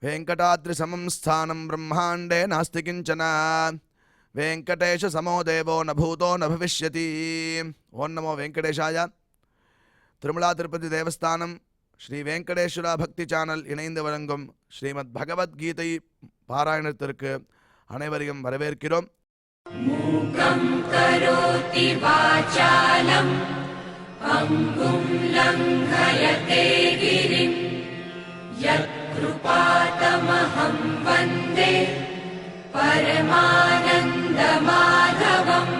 वेंकटाद्रिसमं स्थानं ब्रह्मांडे नास्ति किंचन वेंकटेश समो देवो न भूतो न भविष्यति। ओं नमो वेंकटेशाय। तिरुमला तिरुपति देवस्थानम श्री वेंकटेश्वरा भक्ति चैनल इணைந்து வழங்கும் ஸ்ரீமத் பகவத்கீதை பாராயணத்திற்கு அனைவரையும் வரவேற்கிறோம். மூகம் கரோதி வாசாலம் அங்கும் லங்கயதே கிரிம் யத்கிருபாதமஹம் வந்தே பரமானந்த மாதவம்.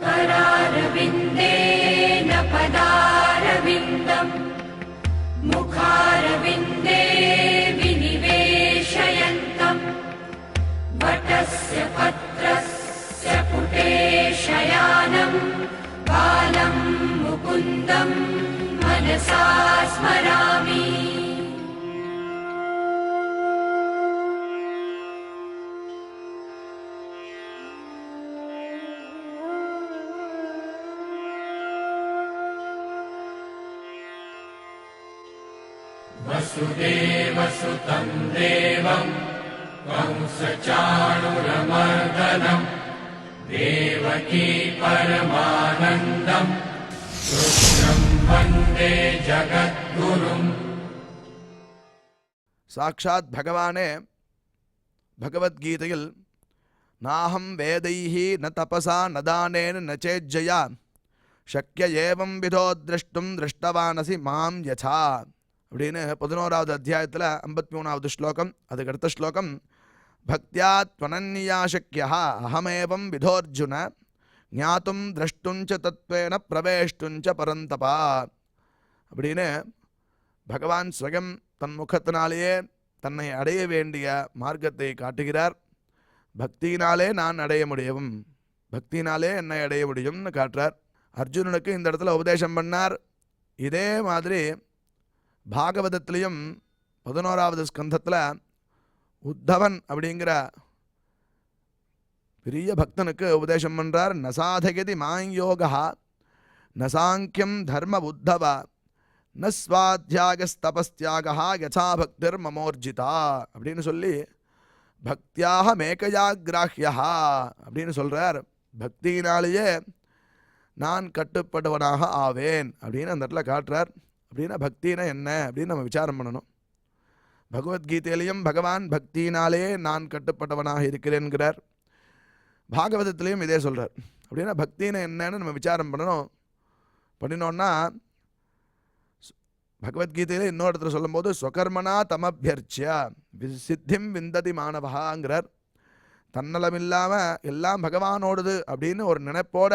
करारविन्देन पदारविन्दम् मुखारविन्दे विनिवेशयन्तम् वटस्य पत्रस्य पुटे शयानम् बालं मुकुन्दम् मनसा स्मरामि. वसुदेवसुतं देवं कंसचाणूरमर्दनं देवकी परमानन्दं कृष्णं वन्दे जगद्गुरुम्. साक्षात् भगवाने भगवद्गीतयिल नाहं वेदैः न तपसा न दानेन न चेज्जया शक्य एवं विधो द्रष्टुं दृष्टवानसि मां यथा அப்படின்னு 11வது அத்தியாயத்தில் 53வது ஸ்லோகம். அதுக்கு அடுத்த ஸ்லோகம் பக்தியா த்வனன்யா சக்யா அஹமேவம் விதோர்ஜுன ஞாத்தும் திரஷ்டுஞ்ச தத்வேன பிரவேஷ்டுஞ்ச பரந்தபா அப்படின்னு பகவான் ஸ்வயம் தன் முகத்தினாலேயே தன்னை அடைய வேண்டிய மார்க்கத்தை காட்டுகிறார். பக்தியினாலே நான் அடைய முடியும், பக்தியினாலே என்னை அடைய முடியும்னு காட்டுறார். அர்ஜுனனுக்கு இந்த இடத்துல உபதேசம் பண்ணார். இதே மாதிரி பாகவதத்திலையும் 11வது ஸ்கந்தத்தில் உத்தவன் அப்படிங்கிற பெரிய பக்தனுக்கு உபதேசம் பண்ணுறார். நசாதயதி மாயோகா நசாங்கியம் தர்ம உத்தவ ந ஸ்வாத்தியாகஸ்தபஸ்தியாகா யசா பக்திர் மமோர்ஜிதா அப்படின்னு சொல்லி பக்தியாக மேகயாகிராஹ்யா அப்படின்னு சொல்கிறார். பக்தியினாலேயே நான் கட்டுப்படுவனாக ஆவேன் அப்படின்னு அந்த இடத்துல காட்டுறார். அப்படின்னா பக்தினா என்ன அப்படின்னு நம்ம விசாரம் பண்ணணும். பகவத்கீதையிலையும் பகவான் பக்தியினாலே நான் கட்டுப்பட்டவனாக இருக்கிறேன்கிறார். பாகவதத்திலையும் இதே சொல்கிறார். அப்படின்னா பக்தினா என்னன்னு நம்ம விசாரம் பண்ணணும். பண்ணினோன்னா பகவத்கீதையில் இன்னொரு இடத்துல சொல்லும்போது ஸ்வகர்மனா தமபியர்ச்சியா சித்திம் விந்ததி மாணவகாங்கிறார். தன்னலம் இல்லாமல் எல்லாம் பகவானோடுது அப்படின்னு ஒரு நினைப்போட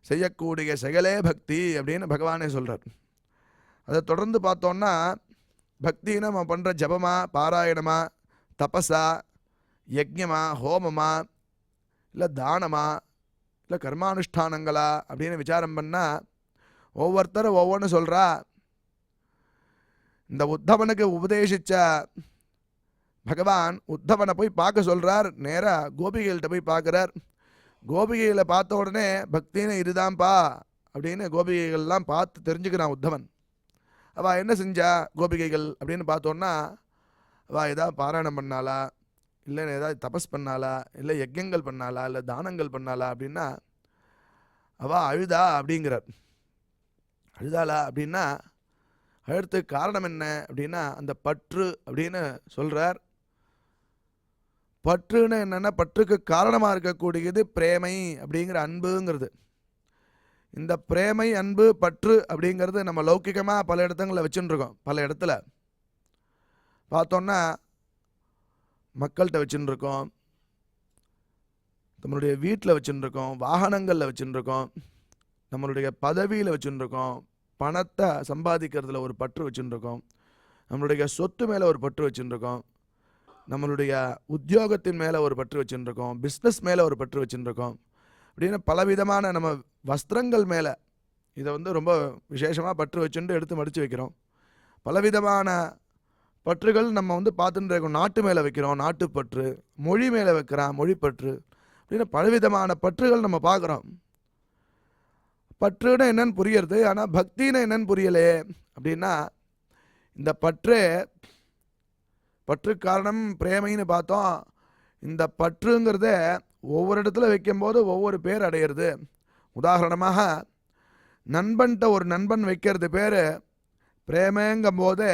செய்யக்கூடிய செயலே பக்தி அப்படின்னு பகவானே சொல்கிறார். அதை தொடர்ந்து பார்த்தோன்னா பக்தின்னு நம்ம பண்ணுற ஜபமா பாராயணமா தபஸா யஜ்ஞமா ஹோமமா இல்லை தானமா இல்லை கர்மானுஷ்டானங்களா அப்படின்னு விசாரம் பண்ணால் ஒவ்வொருத்தரும் ஒவ்வொன்று சொல்கிறா. இந்த உத்தவனுக்கு உபதேசித்த பகவான் உத்தவனை போய் பார்க்க சொல்கிறார். நேராக கோபிகைகள்கிட்ட போய் பார்க்குறார். கோபிகைகளை பார்த்த உடனே பக்தின்னு இதுதான்ப்பா அப்படின்னு கோபிகைகள்லாம் பார்த்து தெரிஞ்சுக்கிறான் உத்தவன். அவள் என்ன செஞ்சா கோபிகைகள் அப்படின்னு பார்த்தோன்னா அவள் ஏதாவது பாராயணம் பண்ணாளா, இல்லை ஏதாவது தபஸ் பண்ணாளா, இல்லை யஜ்யங்கள் பண்ணாளா, இல்லை தானங்கள் பண்ணாளா அப்படின்னா அவள் அழுதா அப்படிங்கிறார். அழுதாளா அப்படின்னா அழுறதுக்கு காரணம் என்ன அப்படின்னா அந்த பற்று அப்படின்னு சொல்கிறார். பற்றுன்னு என்னென்னா பற்றுக்கு காரணமாக இருக்கக்கூடியது பிரேமை அப்படிங்கிற அன்புங்கிறது. இந்த பிரேமை அன்பு பற்று அப்படிங்கிறது நம்ம லௌக்கிகமாக பல இடத்துங்களில் வச்சுட்டுருக்கோம். பல இடத்துல பார்த்தோன்னா மக்கள்கிட்ட வச்சுட்டுருக்கோம், நம்மளுடைய வீட்டில் வச்சுட்டுருக்கோம், வாகனங்களில் வச்சுட்டுருக்கோம், நம்மளுடைய பதவியில் வச்சுட்டுருக்கோம், பணத்தை சம்பாதிக்கிறதுல ஒரு பற்று வச்சுட்டுருக்கோம், நம்மளுடைய சொத்து மேலே ஒரு பற்று வச்சுட்டுருக்கோம், நம்மளுடைய உத்தியோகத்தின் மேலே ஒரு பற்று வச்சுட்டுருக்கோம், பிஸ்னஸ் மேலே ஒரு பற்று வச்சுட்டுருக்கோம். அப்படின்னு பலவிதமான நம்ம வஸ்திரங்கள் மேலே இதை ரொம்ப விசேஷமாக பற்று வச்சுட்டு எடுத்து மடித்து வைக்கிறோம். பலவிதமான பற்றுகள் நம்ம பார்த்துட்டு இருக்கோம். நாட்டு மேலே வைக்கிறோம், நாட்டுப்பற்று, மொழி மேலே வைக்கிறோம், மொழிப்பற்று, அப்படின்னு பலவிதமான பற்றுகள் நம்ம பார்க்குறோம். பற்றுன்னா என்னன்னு புரியறது, ஆனால் பக்தின்னு என்னன்னு புரியலே அப்படின்னா, இந்த பற்று காரணம் பிரேமைன்னு பார்த்தோம். இந்த பற்றுங்கிறத ஒவ்வொரு இடத்துல வைக்கும்போது ஒவ்வொரு பேர் அடையிறது. உதாரணமாக நண்பன்கிட்ட ஒரு நண்பன் வைக்கிறது பேர் பிரேமைங்கும் போது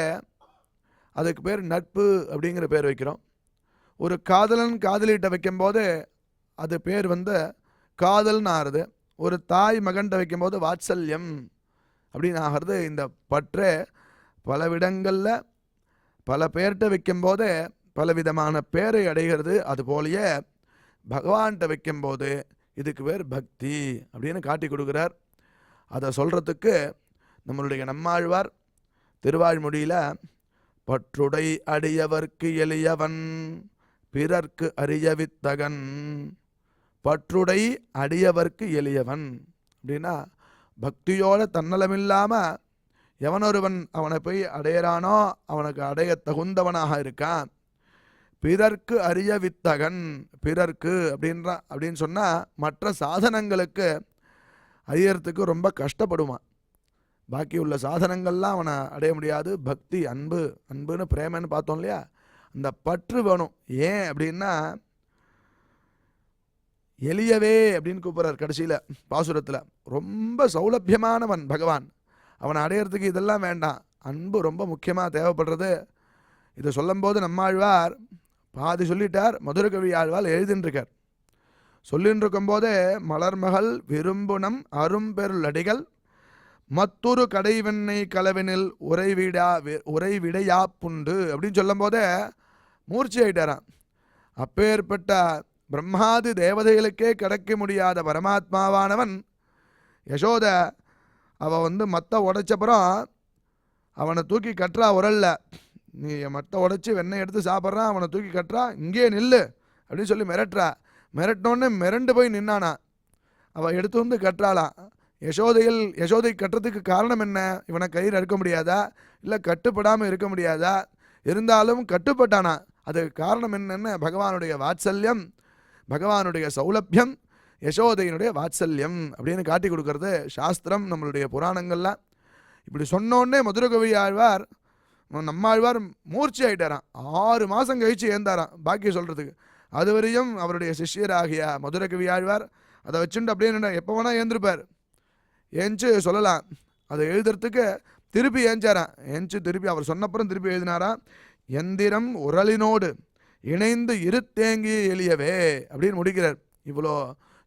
அதுக்கு பேர் நட்பு அப்படிங்கிற பேர் வைக்கிறோம். ஒரு காதலன் காதலிகிட்ட வைக்கும்போது அது பேர் காதல்னு ஆறுது. ஒரு தாய் மகன்கிட்ட வைக்கும்போது வாத்சல்யம் அப்படின்னு ஆகிறது. இந்த பற்று பல விடங்களில் பல பேர்கிட்ட வைக்கும்போது பலவிதமான பேரை அடைகிறது. அதுபோலயே பகவான்கிட்ட வைக்கும்போது இதுக்கு பேர் பக்தி அப்படின்னு காட்டி கொடுக்குறார். அதை சொல்கிறதுக்கு நம்மளுடைய நம்மாழ்வார் திருவாழ்மொழியில் பற்றுடை அடியவர்க்கு எளியவன் பிறர்க்கு அறியவித்தகன், பற்றுடை அடியவர்க்கு எளியவன் அப்படின்னா பக்தியோட தன்னலமில்லாமல் எவனொருவன் அவனை போய் அடையிறானோ அவனுக்கு அடைய தகுந்தவனாக இருக்கான். பிறர்க்கு அறிய வித்தகன், பிறர்க்கு அப்படின்னு சொன்னால் மற்ற சாதனங்களுக்கு அறியறதுக்கு ரொம்ப கஷ்டப்படுவான். பாக்கி உள்ள சாதனங்கள்லாம் அவனை அடைய முடியாது. பக்தி அன்புன்னு பிரேமன்னு பார்த்தோம் இல்லையா, அந்த பற்று வேணும். ஏன் அப்படின்னா எளியவே அப்படின்னு கூப்பிட்றார் கடைசியில் பாசுரத்தில். ரொம்ப சௌலபியமானவன் பகவான், அவனை அடையிறதுக்கு இதெல்லாம் வேண்டாம், அன்பு ரொம்ப முக்கியமாக தேவைப்படுறது. இதை சொல்லும்போது நம்மாழ்வார் பாதி சொல்லிட்டார், மதுரகவி ஆழ்வார் எழுதின்றிருக்கார். சொல்லின்னு இருக்கும்போதே மலர்மகள் விரும்புனம் அரும்பெருளடிகள் மத்தொரு கடைவெண்ணை கலவினில் உறைவிடையா புண்டு அப்படின்னு சொல்லும் போதே மூர்ச்சி ஆயிட்டாராம். அப்பேற்பட்ட பிரம்மாதி தேவதைகளுக்கே கிடைக்க முடியாத பரமாத்மாவானவன் யசோத அவள் மத்த உடைச்சப்புறம் அவனை தூக்கி கட்டுறா உரல்ல. நீ மத்த உடைச்சி வெண்ணெய் எடுத்து சாப்பிட்றான், அவனை தூக்கி கட்டுறா, இங்கே நில்லு அப்படின்னு சொல்லி மிரட்டுறா. மிரட்டினோடனே மிரண்டு போய் நின்னானா. அவள் எடுத்து கட்டுறாளாம். யசோதை கட்டுறதுக்கு காரணம் என்ன? இவனை கயிறு அறுக்க முடியாதா, இல்லை கட்டுப்படாமல் இருக்க முடியாதா? இருந்தாலும் கட்டுப்பட்டானா. அதுக்கு காரணம் என்னென்ன? பகவானுடைய வாத்சல்யம், பகவானுடைய சௌலபியம், யசோதையினுடைய வாத்சல்யம் அப்படின்னு காட்டி கொடுக்கறது சாஸ்திரம், நம்மளுடைய புராணங்கள்லாம். இப்படி சொன்னோடனே மதுரகவி ஆழ்வார் நம்மாழ்வார் மூர்ச்சி ஆகிட்டாராம். 6 மாதம் கழித்து ஏந்தாராம் பாக்கி சொல்கிறதுக்கு. அதுவரையும் அவருடைய சிஷ்யராகிய மதுரகவி ஆழ்வார் அதை வச்சுட்டு அப்படியே எப்போ வேணால் ஏந்திருப்பார். ஏஞ்சு சொல்லலாம். அதை எழுதுறதுக்கு திருப்பி ஏஞ்சாராம். ஏஞ்சு திருப்பி அவர் சொன்னப்புறம் திருப்பி எழுதினாராம். எந்திரம் உரலினோடு இணைந்து இருத்தேங்கிய எளியவே அப்படின்னு முடிக்கிறார். இவ்வளோ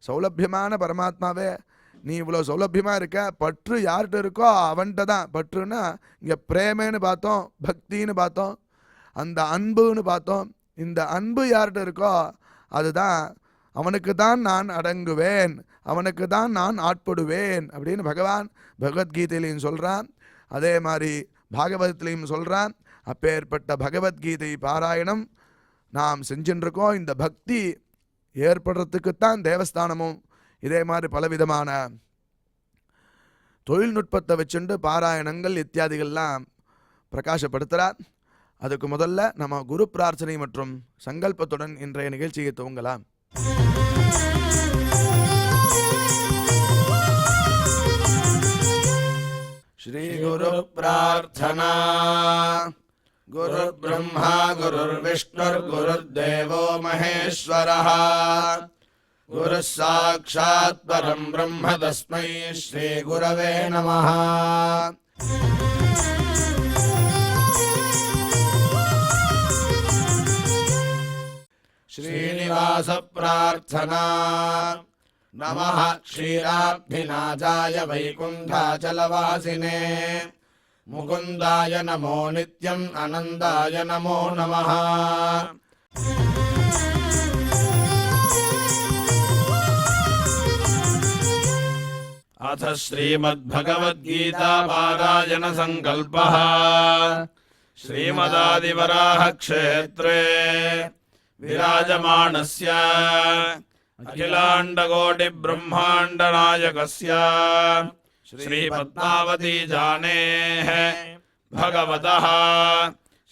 சௌலபியமான பரமாத்மாவே, நீ இவ்வளோ சௌலபியமாக இருக்க, பற்று யார்கிட்ட இருக்கோ அவன்கிட்ட தான். பற்றுன்னா இங்கே பிரேமன்னு பார்த்தோம், பக்தின்னு பார்த்தோம், அந்த அன்புன்னு பார்த்தோம். இந்த அன்பு யார்கிட்ட இருக்கோ அதுதான், அவனுக்கு தான் நான் அடங்குவேன், அவனுக்கு தான் நான் ஆட்படுவேன் அப்படின்னு பகவான் பகவத்கீதையிலையும் சொல்கிறான். அதே மாதிரி பாகவதத்திலையும் சொல்கிறான். அப்பேற்பட்ட பகவத்கீதை பாராயணம் நாம் செஞ்சுருக்கோம். இந்த பக்தி ஏற்படுறதுக்குத்தான் தேவஸ்தானமும் இதே மாதிரி பலவிதமான தொழில்நுட்பத்தை வச்சுண்டு பாராயணங்கள் இத்தியாதிகள்லாம் பிரகாசப்படுத்துகிறார். அதுக்கு முதல்ல நம்ம குரு பிரார்த்தனை மற்றும் சங்கல்பத்துடன் இன்றைய நிகழ்ச்சியை துவங்கலாம். ஸ்ரீ குரு பிரார்த்தனா. குரு பிரம்மா குருர் விஷ்ணுர் குருர்தேவோ மகேஸ்வரः குரு சாக்ஷாத் பரம் பிரம்ம தஸ்மை ஸ்ரீ குரவே நமः. ஸ்ரீனிவாச பிரார்த்தனா. நமः க்ஷீராப்திநாதாய வைகுண்டாச்சலவாசினே முகுந்தாய நமோ நித்யம் அனந்தாய நமோ நமः. अथ श्रीमद्भगवद्गीता पारायण संकल्पः. श्रीमदादिवराह क्षेत्रे विराजमानस्य अखिलाण्डकोटि ब्रह्माण्ड नायकस्य श्रीपद्मावती जानेः भगवतः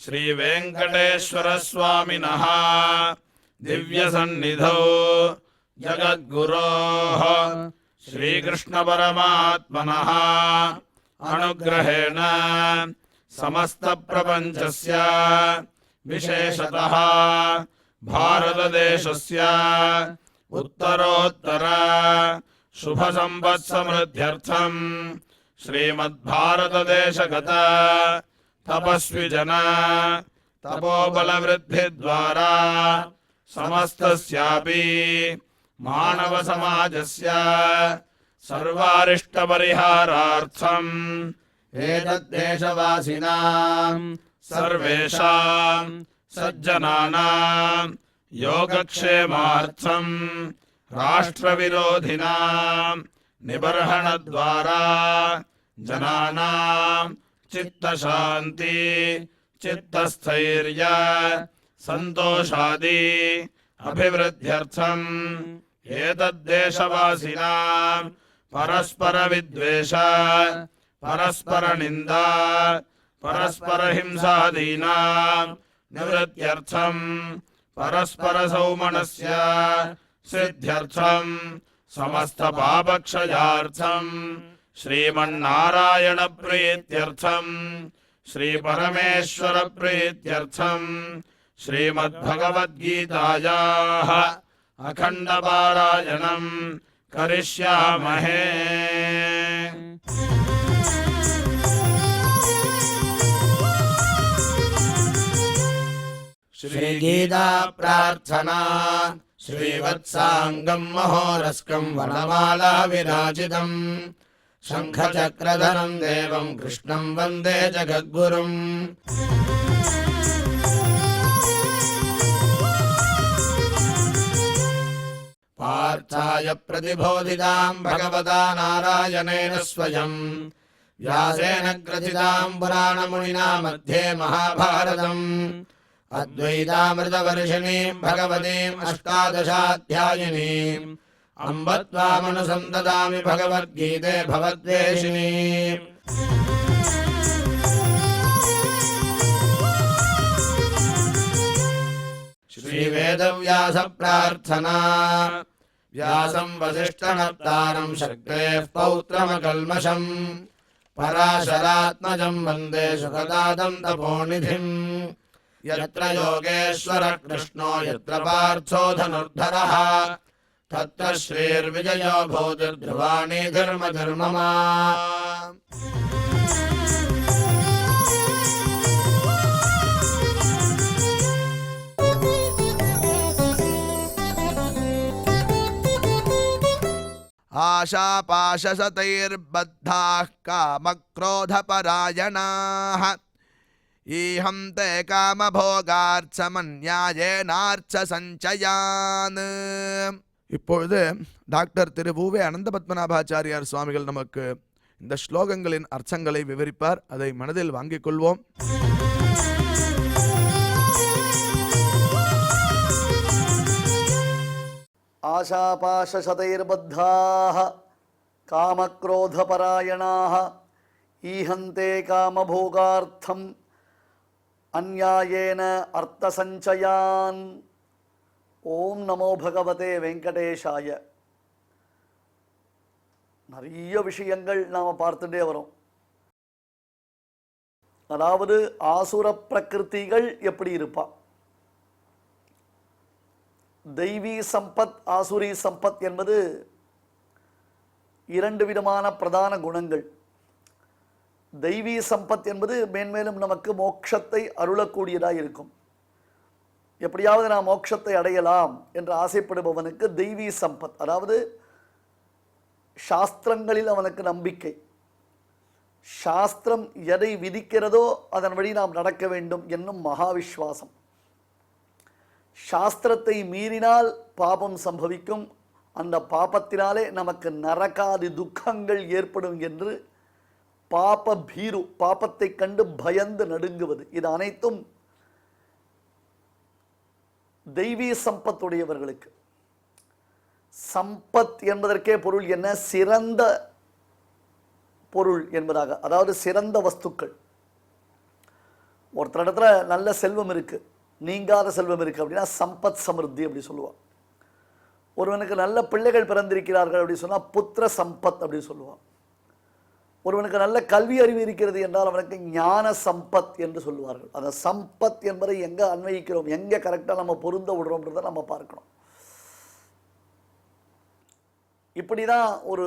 श्रीवेङ्कटेश्वर स्वामिनः दिव्यसन्निधौ जगद्गुरोः श्रीकृष्णपरमात्मनः अनुग्रहेण समस्तप्रपञ्चस्य विशेषतः भारतदेशस्य उत्तरोत्तर शुभसम्पत्समृद्ध्यर्थम् श्रीमद्भारतदेशगत तपस्विजन तपोबलवृद्धिद्वारा समस्तस्यापि मानवसमाजस्य सर्वारिष्टपरिहारार्थम् एतद्देशवासिनां सर्वेषां सज्जनानां योगक्षेमार्थम् राष्ट्रविरोधिनां निबर्हणद्वारा जनानां चित्तशान्ति चित्तस्थैर्य सन्तोषादि अभिवृद्ध्यर्थम् एतद्देशवासिनां परस्परविद्वेष परस्परनिन्दा परस्परहिंसादीनां निवृत्त्यर्थम् परस्परसौमनस्य सिद्ध्यर्थम् समस्तपापक्षयार्थम् श्रीमन्नारायणप्रीत्यर्थम् श्रीपरमेश्वरप्रीत्यर्थम् श्रीमद्भगवद्गीतायाः अखण्डपारायणम् करिष्यामहे। श्रीगीता प्रार्थना श्रीवत्साङ्गम् महोरस्कम् वनमाला विराजितम् शङ्खचक्रधरम् देवम् कृष्णम् वन्दे जगद्गुरुम्। पार्थाय प्रतिबोधिताम् भगवता नारायणेन स्वयम् व्यासेन ग्रथिताम् पुराणमुनिना मध्ये महाभारतम् अद्वैतामृतवर्षिणीम् भगवतीम् अष्टादशाध्यायिनीम् अम्ब त्वामनुसन्ददामि भगवद्गीते भवद्वेषिणीम्। श्रीवेदव्यास प्रार्थना व्यासम् वसिष्ठनप्तारम् शक्तेः पौत्रमकल्मषम् पराशरात्मजम् वन्दे सुखदातम् तपोनिधिम्। यत्र योगेश्वरः कृष्णो यत्र पार्थो धनुर्धरः तत्र श्रीर्विजयो भूतिर्ध्रुवाणि धर्मधर्ममा। आशापाशशतैर्बद्धाः कामक्रोधपरायणाः ईहन्ते कामभोगार्थमन्यायेनार्थसञ्चयान्। இப்பொழுது டாக்டர் திரு வு.வே. அனந்த பத்மநாபாச்சாரியார் சுவாமிகள் நமக்கு இந்த ஸ்லோகங்களின் அர்த்தங்களை விவரிப்பார். அதை மனதில் வாங்கிக் கொள்வோம். आशापाशशतैर्बद्धाः कामक्रोधपरायणाः ईहन्ते कामभोगार्थम् अन्यायेन अर्थसञ्चयान्। ஓம் நமோ பகவதே வெங்கடேஷாய. நிறைய விஷயங்கள் நாம் பார்த்துட்டே வரோம். அதாவது ஆசுர பிரகிருதிகள் எப்படி இருப்பா, தெய்வீ சம்பத் ஆசுரி சம்பத் என்பது இரண்டு விதமான பிரதான குணங்கள். தெய்வீ சம்பத் என்பது மேன்மேலும் நமக்கு மோட்சத்தை அருளக்கூடியதாக இருக்கும். எப்படியாவது நாம் மோட்சத்தை அடையலாம் என்று ஆசைப்படுபவனுக்கு தெய்வீ சம்பத், அதாவது சாஸ்திரங்களில் அவனுக்கு நம்பிக்கை, சாஸ்திரம் எதை விதிக்கிறதோ அதன் வழி நாம் நடக்க வேண்டும் என்னும் மகாவிஸ்வாசம். சாஸ்திரத்தை மீறினால் பாபம் சம்பவிக்கும், அந்த பாபத்தினாலே நமக்கு நரகாதி துக்கங்கள் ஏற்படும் என்று பாப பீரு, பாபத்தை கண்டு பயந்து நடுங்குவது, இது அனைத்தும் தெய்வீ சம்பத்துடையவர்களுக்கு. சம்பத் என்பதற்கே பொருள் என்ன? சிறந்த பொருள் என்பதாக, அதாவது சிறந்த வஸ்துக்கள். ஒருத்தரிடத்துல நல்ல செல்வம் இருக்கு, நீங்காத செல்வம் இருக்கு அப்படின்னா சம்பத் சமிருத்தி அப்படி சொல்லுவாள். ஒருவனுக்கு நல்ல பிள்ளைகள் பிறந்திருக்கிறார்கள் அப்படின்னு சொன்னால் புத்திர சம்பத் அப்படின்னு சொல்லுவான். ஒருவனுக்கு நல்ல கல்வி அறிவு இருக்கிறது என்றால் அவனுக்கு ஞான சம்பத் என்று சொல்லுவார்கள். அந்த சம்பத் என்பதை எங்கே அன்வயிக்கிறோம், எங்கே கரெக்டாக நம்ம பொருந்த விடுறோம்ன்றதை நம்ம பார்க்கணும். இப்படி தான் ஒரு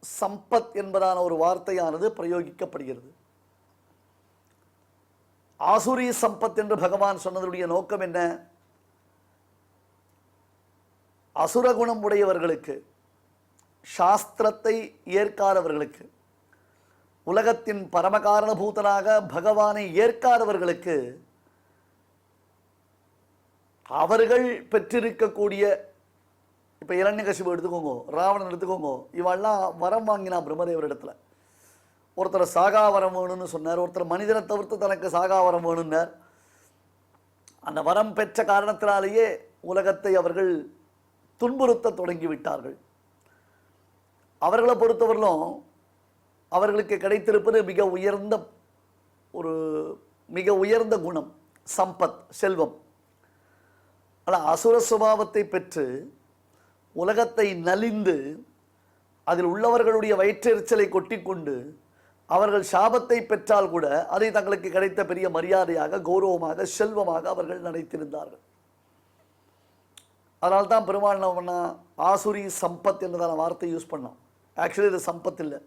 சம்பத் என்பதான ஒரு வார்த்தையானது பிரயோகிக்கப்படுகிறது. ஆசுரி சம்பத் என்று பகவான் சொன்னதுடைய நோக்கம் என்ன? அசுரகுணம் உடையவர்களுக்கு, சாஸ்திரத்தை ஏற்காதவர்களுக்கு, உலகத்தின் பரமகாரணபூதனாக பகவானை ஏற்காதவர்களுக்கு அவர்கள் பெற்றிருக்கக்கூடிய, இப்போ இரண்யகசிபு எடுத்துக்கோங்க, ராவணன் எடுத்துக்கோங்க, இவெல்லாம் வரம் வாங்கினா பிரம்மதேவரிடத்துல. ஒருத்தர் சாகா வரம் வேணும்னு சொன்னார், ஒருத்தர் மனிதனை தவிர்த்து தனக்கு சாகா வரம் வேணும்னார். அந்த வரம் பெற்ற காரணத்தினாலேயே உலகத்தை அவர்கள் துன்புறுத்த தொடங்கிவிட்டார்கள். அவர்களை பொறுத்தவரையிலும் அவர்களுக்கு கிடைத்திருப்பது மிக உயர்ந்த குணம், சம்பத், செல்வம். ஆனால் அசுர சுபாவத்தை பெற்று உலகத்தை நலிந்து அதில் உள்ளவர்களுடைய வயிற்றெரிச்சலை கொட்டிக்கொண்டு அவர்கள் சாபத்தை பெற்றால் கூட அதை தங்களுக்கு கிடைத்த பெரிய மரியாதையாக, கௌரவமாக, செல்வமாக அவர்கள் நினைத்திருந்தார்கள். அதனால தான் பெருமாள் என்ன பண்ணா, ஆசுரி சம்பத் என்றதான வார்த்தை யூஸ் பண்ணோம். ஆக்சுவலி இது சம்பத் இல்லை.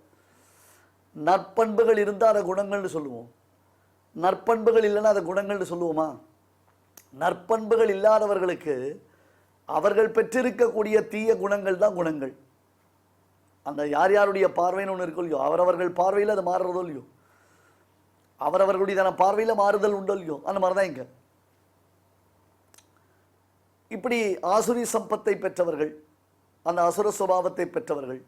நற்பண்புகள் இருந்தால் அதை குணங்கள்னு சொல்லுவோம், நற்பண்புகள் இல்லைன்னா அதை குணங்கள்னு சொல்லுவோமா? நற்பண்புகள் இல்லாதவர்களுக்கு அவர்கள் பெற்றிருக்கக்கூடிய தீய குணங்கள் தான் குணங்கள். அந்த யார் யாருடைய பார்வைன்னு ஒன்று இருக்கோ இல்லையோ, அவரவர்கள் பார்வையில் அது மாறுறதோ இல்லையோ, அவரவர்களுடைய பார்வையில் மாறுதல் உண்டோ இல்லையோ, அந்த மாதிரி தான் இங்கே. இப்படி ஆசுரி சம்பத்தை பெற்றவர்கள், அந்த அசுர சுபாவத்தை பெற்றவர்கள்,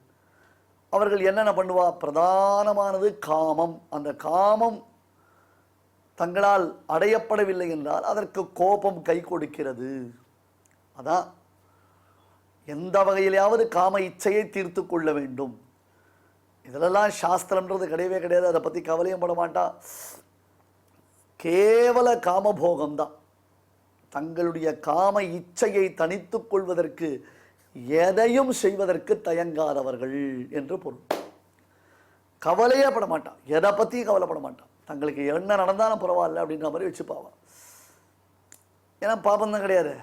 அவர்கள் என்னென்ன பண்ணுவா? பிரதானமானது காமம். அந்த காமம் தங்களால் அடையப்படவில்லை என்றால் அதற்கு கோபம் கை கொடுக்கிறது. அதான் எந்த வகையிலாவது காம இச்சையை தீர்த்து கொள்ள வேண்டும். இதிலெல்லாம் சாஸ்திரம்ன்றது கிடையவே கிடையாது, அதை பற்றி கவலையும் பட மாட்டா. கேவல காமபோகம்தான். தங்களுடைய காம இச்சையை தனித்துக் கொள்வதற்கு எதையும் செய்வதற்கு தயங்காதவர்கள் என்று பொருள். கவலையே பட மாட்டான், எதை பற்றியும் கவலைப்பட மாட்டான். தங்களுக்கு என்ன நடந்தாலும் பரவாயில்ல அப்படின்ற மாதிரி வச்சுப்பாவா. ஏன்னா பாபம் தான் கிடையாது,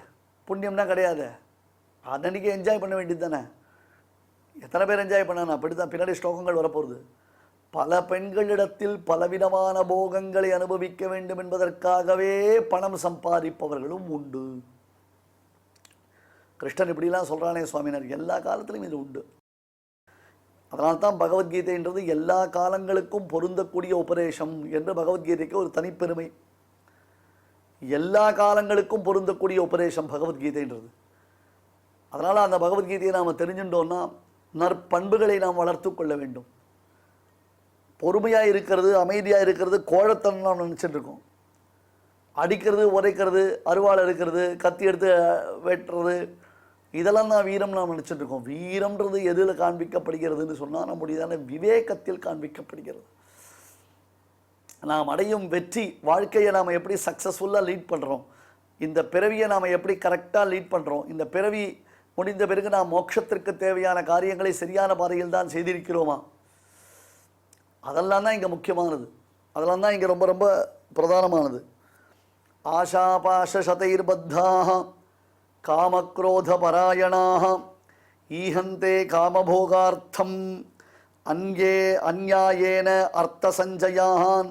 புண்ணியம் தான் கிடையாது. அன்னைக்கு என்ஜாய் பண்ண வேண்டியது தானே. எத்தனை பேர் என்ஜாய் பண்ணா? அப்படி தான் பின்னாடி ஸ்லோகங்கள் வரப்போகுது. பல பெண்களிடத்தில் பலவிதமான போகங்களை அனுபவிக்க வேண்டும் என்பதற்காகவே பணம் சம்பாதிப்பவர்களும் உண்டு. கிருஷ்ணன் இப்படிலாம் சொல்கிறானே சுவாமினர், எல்லா காலத்திலும் இது உண்டு. அதனால்தான் பகவத்கீதைன்றது எல்லா காலங்களுக்கும் பொருந்தக்கூடிய உபதேசம் என்று பகவத்கீதைக்கு ஒரு தனிப்பெருமை. எல்லா காலங்களுக்கும் பொருந்தக்கூடிய உபதேசம் பகவத்கீதைன்றது. அதனால் அந்த பகவத்கீதையை நாம் தெரிஞ்சுட்டோம்னா நற்பண்புகளை நாம் வளர்த்து கொள்ள வேண்டும். பொறுமையாக இருக்கிறது, அமைதியாக இருக்கிறது கோழத்தனம் நாம் நினச்சிட்டு இருக்கோம். அடிக்கிறது, உதைக்கிறது, அருவாள் இருக்கிறது, கத்தி எடுத்து வெட்டுறது, இதெல்லாம் தான் வீரம் நாம் நினச்சிட்டு இருக்கோம். வீரம்ன்றது எதில் காண்பிக்கப்படுகிறதுன்னு சொன்னால் நம்முடையதான விவேகத்தில் காண்பிக்கப்படுகிறது. நாம் அடையும் வெற்றி, வாழ்க்கையை நாம் எப்படி சக்ஸஸ்ஃபுல்லாக லீட் பண்ணுறோம், இந்த பிறவியை நாம் எப்படி கரெக்டாக லீட் பண்ணுறோம், இந்த பிறவி முடிந்த பிறகு நாம் மோட்சத்திற்கு தேவையான காரியங்களை சரியான பாதையில் தான் செய்திருக்கிறோமா, அதெல்லாம் தான் இங்கே முக்கியமானது. அதெல்லாம் தான் இங்கே ரொம்ப ரொம்ப பிரதானமானது. ஆஷாபாஷதைர்பத்தாக காமக்ரோத பராயணாக ஈஹந்தே காமபோகார்த்தம் அங்கே அந்நியாயேன அர்த்த சஞ்சயான்.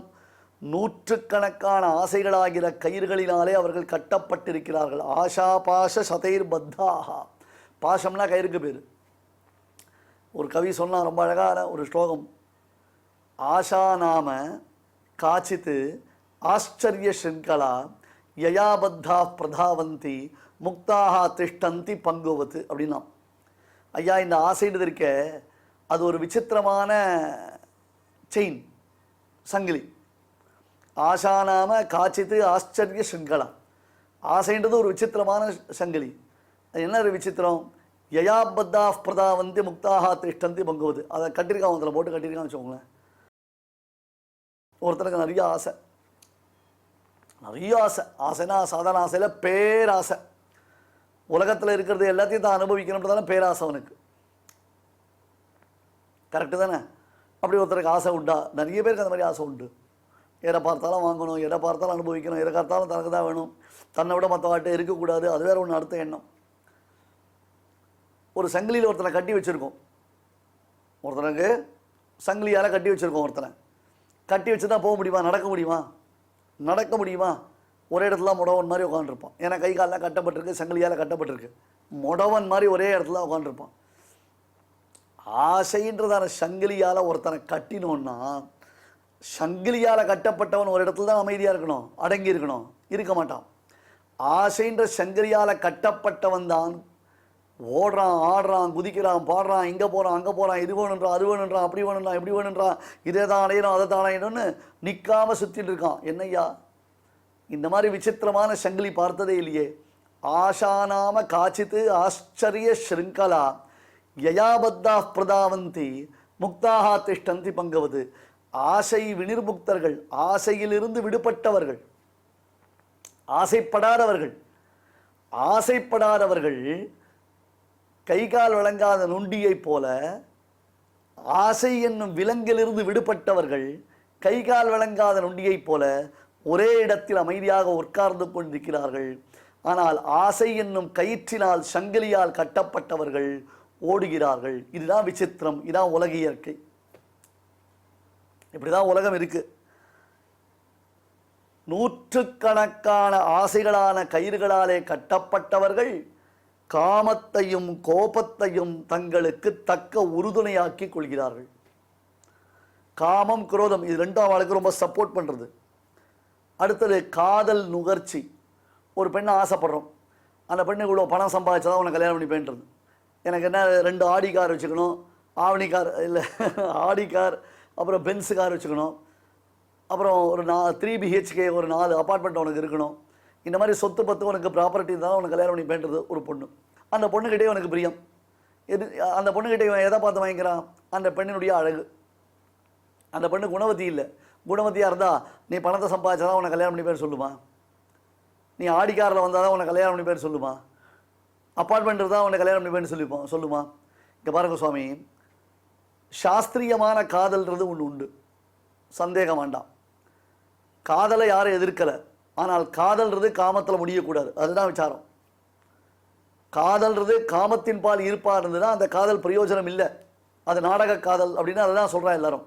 நூற்றுக்கணக்கான ஆசைகளாகிற கயிறுகளினாலே அவர்கள் கட்டப்பட்டிருக்கிறார்கள். ஆஷாபாஷ சதைர்பத்தாக. பாஷம்னா கயிறுக்கு பேர். ஒரு கவி சொன்னால் ரொம்ப அழகான ஒரு ஸ்லோகம். ஆஷா நாம காச்சித்து ஆச்சரிய சிங்கலா யயாபத்தா பிரதாவந்தி முக்தாக திஷ்டந்தி பங்குவத்து அப்படின்னா. ஐயா, இந்த ஆசைன்றது இருக்க அது ஒரு விசித்திரமான செயின், சங்கிலி. ஆஷா நாம காச்சித்து ஆச்சரிய சிங்கலா. ஆசைன்றது ஒரு விசித்திரமான சங்கிலி. அது என்ன ஒரு விசித்திரம்? யயாபத்தா பிரதாவந்தி முக்தாக திஷ்டந்தி பங்குவது. அதை கட்டிருக்கான், அதில் போட்டு கட்டிருக்கான்னு வச்சுக்கோங்களேன். ஒருத்தருக்கு நிறைய ஆசை, நிறைய ஆசை. ஆசைனா சாதாரண ஆசையில் பேராசை. உலகத்தில் இருக்கிறது எல்லாத்தையும் தான் அனுபவிக்கணுன்றதான பேராசை அவனுக்கு. கரெக்டு தானே? அப்படி ஒருத்தருக்கு ஆசை உண்டா? நிறைய பேருக்கு அந்த மாதிரி ஆசை உண்டு. எதை பார்த்தாலும் வாங்கணும், எதை பார்த்தாலும் அனுபவிக்கணும், எதை பார்த்தாலும் தனக்கு தான் வேணும், தன்னை விட மற்றவாட்ட இருக்கக்கூடாது. அது வேற ஒன்று அடுத்த எண்ணம். ஒரு சங்கிலியில் ஒருத்தனை கட்டி வச்சுருக்கோம், ஒருத்தனுக்கு சங்கிலியால் கட்டி வச்சுருக்கோம். ஒருத்தனை கட்டி வச்சு தான் போக முடியுமா? நடக்க முடியுமா? நடக்க முடியுமா? ஒரே இடத்துல முடவன் மாதிரி உட்காந்துருப்பான். ஏன்னா கை காலெலாம் கட்டப்பட்டிருக்கு, சங்கிலியால் கட்டப்பட்டிருக்கு. முடவன் மாதிரி ஒரே இடத்துல உட்காந்துருப்பான். ஆசைன்றதான சங்கிலியால் ஒருத்தனை கட்டினோன்னா, சங்கிலியால் கட்டப்பட்டவன் ஒரு இடத்துல தான் அமைதியாக இருக்கணும், அடங்கி இருக்கணும், இருக்க மாட்டான். ஆசைன்ற சங்கிலியால் கட்டப்பட்டவன் தான் ஓடுறான், ஆடுறான், குதிக்கிறான், பாடுறான், இங்கே போகிறான், அங்கே போகிறான், இது வேணுன்றான், அது வேணுன்றான், அப்படி வேணுன்றான், இப்படி வேணுன்றான், இதே தான் அடையணும், அதை தான் அடையணும்னு நிற்காமல் சுற்றிட்டு இருக்கான். என்னய்யா இந்த மாதிரி விசித்திரமான சங்கிலி பார்த்ததே இல்லையே. ஆஷாநாம காச்சித்து ஆச்சரிய ஸ்ருங்கலா யயாபத்தா பிரதாவந்தி முக்தாக திஷ்டந்தி பங்கவது. ஆசை வினிர்முக்தர்கள், ஆசையிலிருந்து விடுபட்டவர்கள், ஆசைப்படாதவர்கள் கை கால் வழங்காத நொண்டியைப் போல, ஆசை என்னும் விலங்கிலிருந்து விடுபட்டவர்கள் கை கால் வழங்காத நொண்டியைப் போல ஒரே இடத்தில் அமைதியாக உட்கார்ந்து கொண்டிருக்கிறார்கள். ஆனால் ஆசை என்னும் கயிற்றினால் சங்கிலியால் கட்டப்பட்டவர்கள் ஓடுகிறார்கள். இதுதான் விசித்திரம், இதுதான் உலக இயற்கை. இப்படிதான் உலகம் இருக்கு. நூற்றுக்கணக்கான ஆசைகளான கயிறுகளாலே கட்டப்பட்டவர்கள் காமத்தையும் கோபத்தையும் தங்களுக்கு தக்க உறுதுணையாக்கி கொள்கிறார்கள். காமம் குரோதம் இது ரெண்டும் அவளுக்கு ரொம்ப சப்போர்ட் பண்ணுறது. அடுத்தது காதல் நுகர்ச்சி. ஒரு பெண்ணை ஆசைப்படுறோம், அந்த பெண்ணு இவ்வளோ பணம் சம்பாதிச்சதான் உனக்கு கல்யாணம் பண்ணி போயின்றது. எனக்கு என்ன 2 ஆடி கார் வச்சுக்கணும், ஆவணி கார் இல்லை ஆடி கார், அப்புறம் பென்ஸு கார் வச்சுக்கணும், அப்புறம் ஒரு 3 BHK ஒரு 4 அப்பார்ட்மெண்ட் உனக்கு இருக்கணும். இந்த மாதிரி சொத்து பத்து உனக்கு ப்ராப்பர்ட்டி இருந்தாலும் உனக்கு கல்யாணம் பண்ணி பேன்றது ஒரு பொண்ணு. அந்த பொண்ணுக்கிட்டே உனக்கு பிரியம். அந்த பொண்ணுக்கிட்டே இவன் எதை பார்த்து வாங்கிக்கிறான்? அந்த பெண்ணினுடைய அழகு. அந்த பெண்ணு குணவதி இல்லை. குணவதியாக இருந்தால் நீ பணத்தை சம்பாதிச்சாதான் உனக்கு கல்யாணம் பண்ணி பேர் சொல்லுமா? நீ ஆடிக்காரில் வந்தால் தான் உனக்கு கல்யாணம் பண்ணி பேர் சொல்லுமா? அப்பார்ட்மெண்ட் இருந்தால் உனக்கு கல்யாணம் பண்ணி பேர் சொல்லுமா? இங்கே பாருங்க சுவாமி, சாஸ்திரியமான காதல்ன்றது ஒன்று உண்டு, சந்தேகம் வேண்டாம். காதலை யாரும் எதிர்க்கலை. ஆனால் காதல்ன்றது காமத்தில் முடியக்கூடாது, அதுதான் விசாரம். காதல்ன்றது காமத்தின் பால் ஈர்ப்பாக இருந்ததுன்னா அந்த காதல் பிரயோஜனம் இல்லை, அது நாடக காதல் அப்படின்னு அதை தான் சொல்கிறா எல்லாரும்.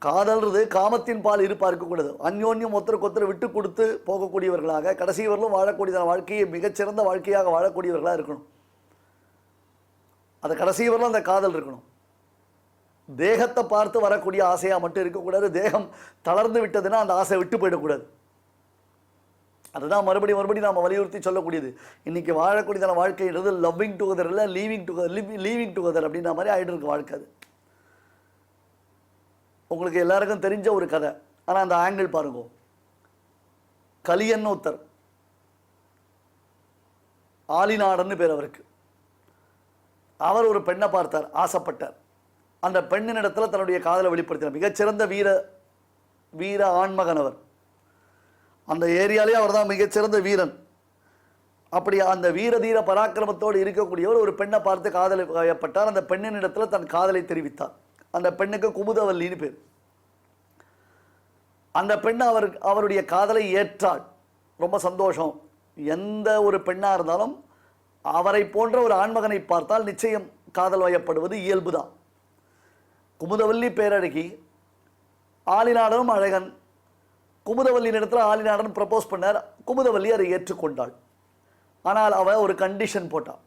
காதல்ன்றது காமத்தின் பால் ஈர்ப்பாக இருக்கக்கூடாது. அந்யோன்யம் ஒருத்தருக்கு ஒருத்தர் விட்டு கொடுத்து போகக்கூடியவர்களாக கடைசி வரலும் வாழக்கூடிய வாழ்க்கையை மிகச்சிறந்த வாழ்க்கையாக வாழக்கூடியவர்களாக இருக்கணும். அது கடைசி வரலும் அந்த காதல் இருக்கணும். தேகத்தை பார்த்து வரக்கூடிய ஆசையாக மட்டும் இருக்கக்கூடாது. தேகம் தளர்ந்து விட்டதுன்னா அந்த ஆசை விட்டு போயிடக்கூடாது. அதுதான் மறுபடியும் நாம் வலியுறுத்தி சொல்லக்கூடியது. இன்னைக்கு வாழக்கூடியதான வாழ்க்கைன்றது லவ்விங் டுகெதர் இல்லை, லீவிங் டுகெதர் அப்படின்ற மாதிரி ஆகிட்டு இருக்கு வாழ்க்கை. அது உங்களுக்கு எல்லாருக்கும் தெரிஞ்ச ஒரு கதை. ஆனால் அந்த ஆங்கிள் பாருங்க. கலியன் ஒருத்தர், ஆலிநாடன்னு பேர் அவருக்கு. அவர் ஒரு பெண்ணை பார்த்தார், ஆசைப்பட்டார். அந்த பெண்ணின் இடத்துல தன்னுடைய காதலை வெளிப்படுத்தினார். மிகச்சிறந்த வீர ஆண்மகன் அவர். அந்த ஏரியாலே அவர் தான் மிகச்சிறந்த வீரன். அப்படி அந்த வீர தீர பராக்கிரமத்தோடு இருக்கக்கூடியவர் ஒரு பெண்ணை பார்த்து காதலை வயப்பட்டார். அந்த பெண்ணின் இடத்துல தன் காதலை தெரிவித்தார். அந்த பெண்ணுக்கு குமுதவல்லின்னு பேர். அந்த பெண் அவருடைய காதலை ஏற்றாள். ரொம்ப சந்தோஷம். எந்த ஒரு பெண்ணாக இருந்தாலும் அவரை போன்ற ஒரு ஆண்மகனை பார்த்தால் நிச்சயம் காதல் வயப்படுவது இயல்பு தான். குமுதவல்லி பேரழகி, ஆலிநாடனும் அழகன். குமுதவல்லியின் இடத்துல ஆலிநாடன் ப்ரப்போஸ் பண்ணார். குமுதவல்லி அதை ஏற்றுக்கொண்டாள். ஆனால் அவள் ஒரு கண்டிஷன் போட்டாள்.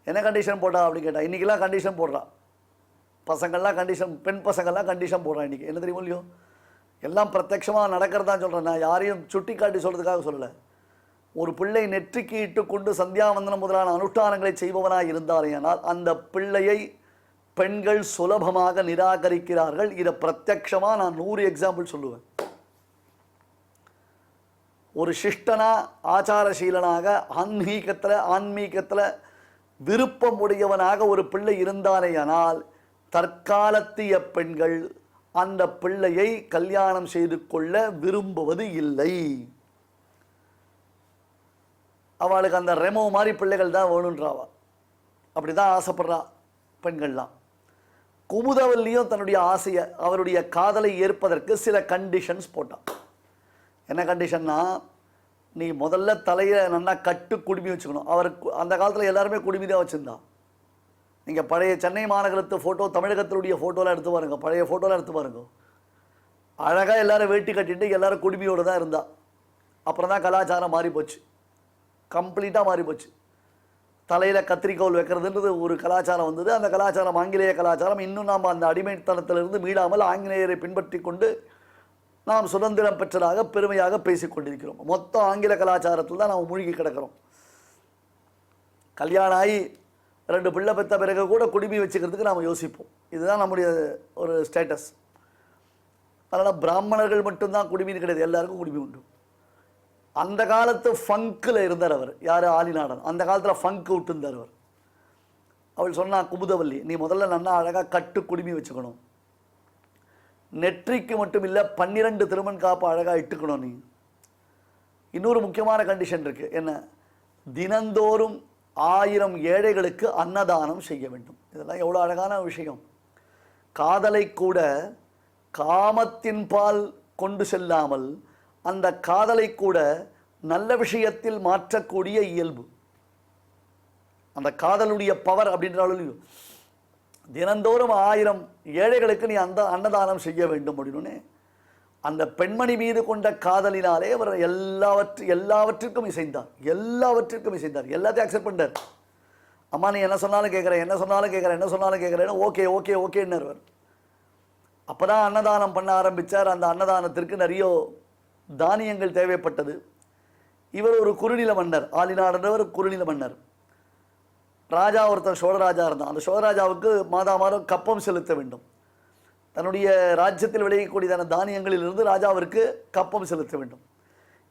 என்ன கண்டிஷன் போட்டா அப்படின்னு கேட்டால், இன்றைக்கெல்லாம் கண்டிஷன் போடுறான் பசங்கள்லாம், கண்டிஷன் பெண் பசங்கள்லாம் கண்டிஷன் போடுறான். இன்றைக்கி என்ன தெரியுமோ இல்லையோ, எல்லாம் பிரத்யட்சமாக நடக்கிறதான் சொல்கிறேன். நான் யாரையும் சுட்டி காட்டி சொல்கிறதுக்காக சொல்லலை. ஒரு பிள்ளை நெற்றிக்கு இட்டு கொண்டு சந்தியாவந்தனம் முதலான அனுஷ்டானங்களை செய்பவனாக இருந்தாரேனால் அந்த பிள்ளையை பெண்கள் சுலபமாக நிராகரிக்கிறார்கள். இதை பிரத்யட்சமாக நான் 100 எக்ஸாம்பிள் சொல்லுவேன். ஒரு சிஷ்டனா ஆச்சாரசீலனாக ஆன்மீகத்தில் விருப்பம் உடையவனாக ஒரு பிள்ளை இருந்தானேயானால் தற்காலத்திய பெண்கள் அந்த பிள்ளையை கல்யாணம் செய்து கொள்ள விரும்புவது இல்லை. அவளுக்கு அந்த ரெமோ மாதிரி பிள்ளைகள் தான் வேணுன்றாவா. அப்படி தான் ஆசைப்படுறா பெண்கள்லாம். குமுதவல்லியும் தன்னுடைய ஆசையை, அவருடைய காதலை ஏற்பதற்கு சில கண்டிஷன்ஸ் போட்டான். என்ன கண்டிஷன்னா, நீ முதல்ல தலையை நல்லா கட்டு குடுமி வச்சுக்கணும். அவருக்கு அந்த காலத்தில் எல்லாருமே குடுமி தான் வச்சுருந்தான். நீங்கள் பழைய சென்னை மாநகரத்து ஃபோட்டோ, தமிழகத்தினுடைய ஃபோட்டோலாம் எடுத்து பாருங்க, பழைய ஃபோட்டோலாம் எடுத்து பாருங்க. அழகாக எல்லாரும் வேட்டி கட்டிட்டு எல்லாரும் குடுமியோடு தான் இருந்தா. அப்புறம் தான் கலாச்சாரம் மாறி போச்சு, கம்ப்ளீட்டாக மாறி போச்சு. தலையில் கத்திரிக்கோல் வைக்கிறதுன்றது ஒரு கலாச்சாரம் வந்தது. அந்த கலாச்சாரம் ஆங்கிலேய கலாச்சாரம். இன்னும் நாம் அந்த அடிமைத்தனத்திலிருந்து மீளாமல் ஆங்கிலேயரை பின்பற்றி கொண்டு நாம் சுதந்திரம் பெற்றதாக பெருமையாக பேசிக்கொண்டிருக்கிறோம். மொத்தம் ஆங்கில கலாச்சாரத்தில் தான் நாம் மூழ்கி கிடக்கிறோம். கல்யாணம் ஆகி 2 பிள்ளை பெற்ற பிறகு கூட குடுமி வச்சுக்கிறதுக்கு நாம் யோசிப்போம். இதுதான் நம்முடைய ஒரு ஸ்டேட்டஸ். அதனால் பிராமணர்கள் மட்டும்தான் குடுமின்னு கிடையாது, எல்லாருக்கும் குடுமி உண்டு. அந்த காலத்து ஃபங்கில் இருந்தார் அவர். யார்? ஆலிநாடன். அந்த காலத்தில் ஃபங்க் விட்டுருந்தார் அவர். அவள் சொன்னா, குமுதவல்லி, நீ முதல்ல நல்லா அழகாக கட்டு குடுமி வச்சுக்கணும். நெற்றிக்கு மட்டும் இல்லை, 12 திருமண் காப்பு அழகாக இட்டுக்கணும். நீ இன்னொரு முக்கியமான கண்டிஷன் இருக்கு. என்ன? தினந்தோறும் 1000 ஏழைகளுக்கு அன்னதானம் செய்ய வேண்டும். இதெல்லாம் எவ்வளோ அழகான விஷயம். காதலை கூட காமத்தின் பால் கொண்டு செல்லாமல் அந்த காதலை கூட நல்ல விஷயத்தில் மாற்றக்கூடிய இயல்பு, அந்த காதலுடைய பவர் அப்படின்றாலும். தினந்தோறும் 1000 ஏழைகளுக்கு நீ அந்த அன்னதானம் செய்ய வேண்டும் அப்படின்னு அந்த பெண்மணி மீது கொண்ட காதலினாலே அவர் எல்லாவற்றிற்கும் இசைந்தார். எல்லாத்தையும் அக்செப்ட் பண்ணார். அம்மா நீ என்ன சொன்னாலும் கேட்குறேன், என்ன சொன்னாலும் கேட்குறேன்னு ஓகே ஓகே ஓகேன்னு. அப்போ தான் அன்னதானம் பண்ண ஆரம்பித்தார். அந்த அன்னதானத்திற்கு நிறைய தானியங்கள் தேவைப்பட்டது. இவர் ஒரு குறுநில மன்னர், ஆலிநாடன்றவர் குறுநில மன்னர். ராஜா ஒருத்தர் சோழராஜா இருந்தான். அந்த சோழராஜாவுக்கு மாதம் கப்பம் செலுத்த வேண்டும். தன்னுடைய ராஜ்யத்தில் விளையக்கூடியதான தானியங்களிலிருந்து ராஜாவிற்கு கப்பம் செலுத்த வேண்டும்.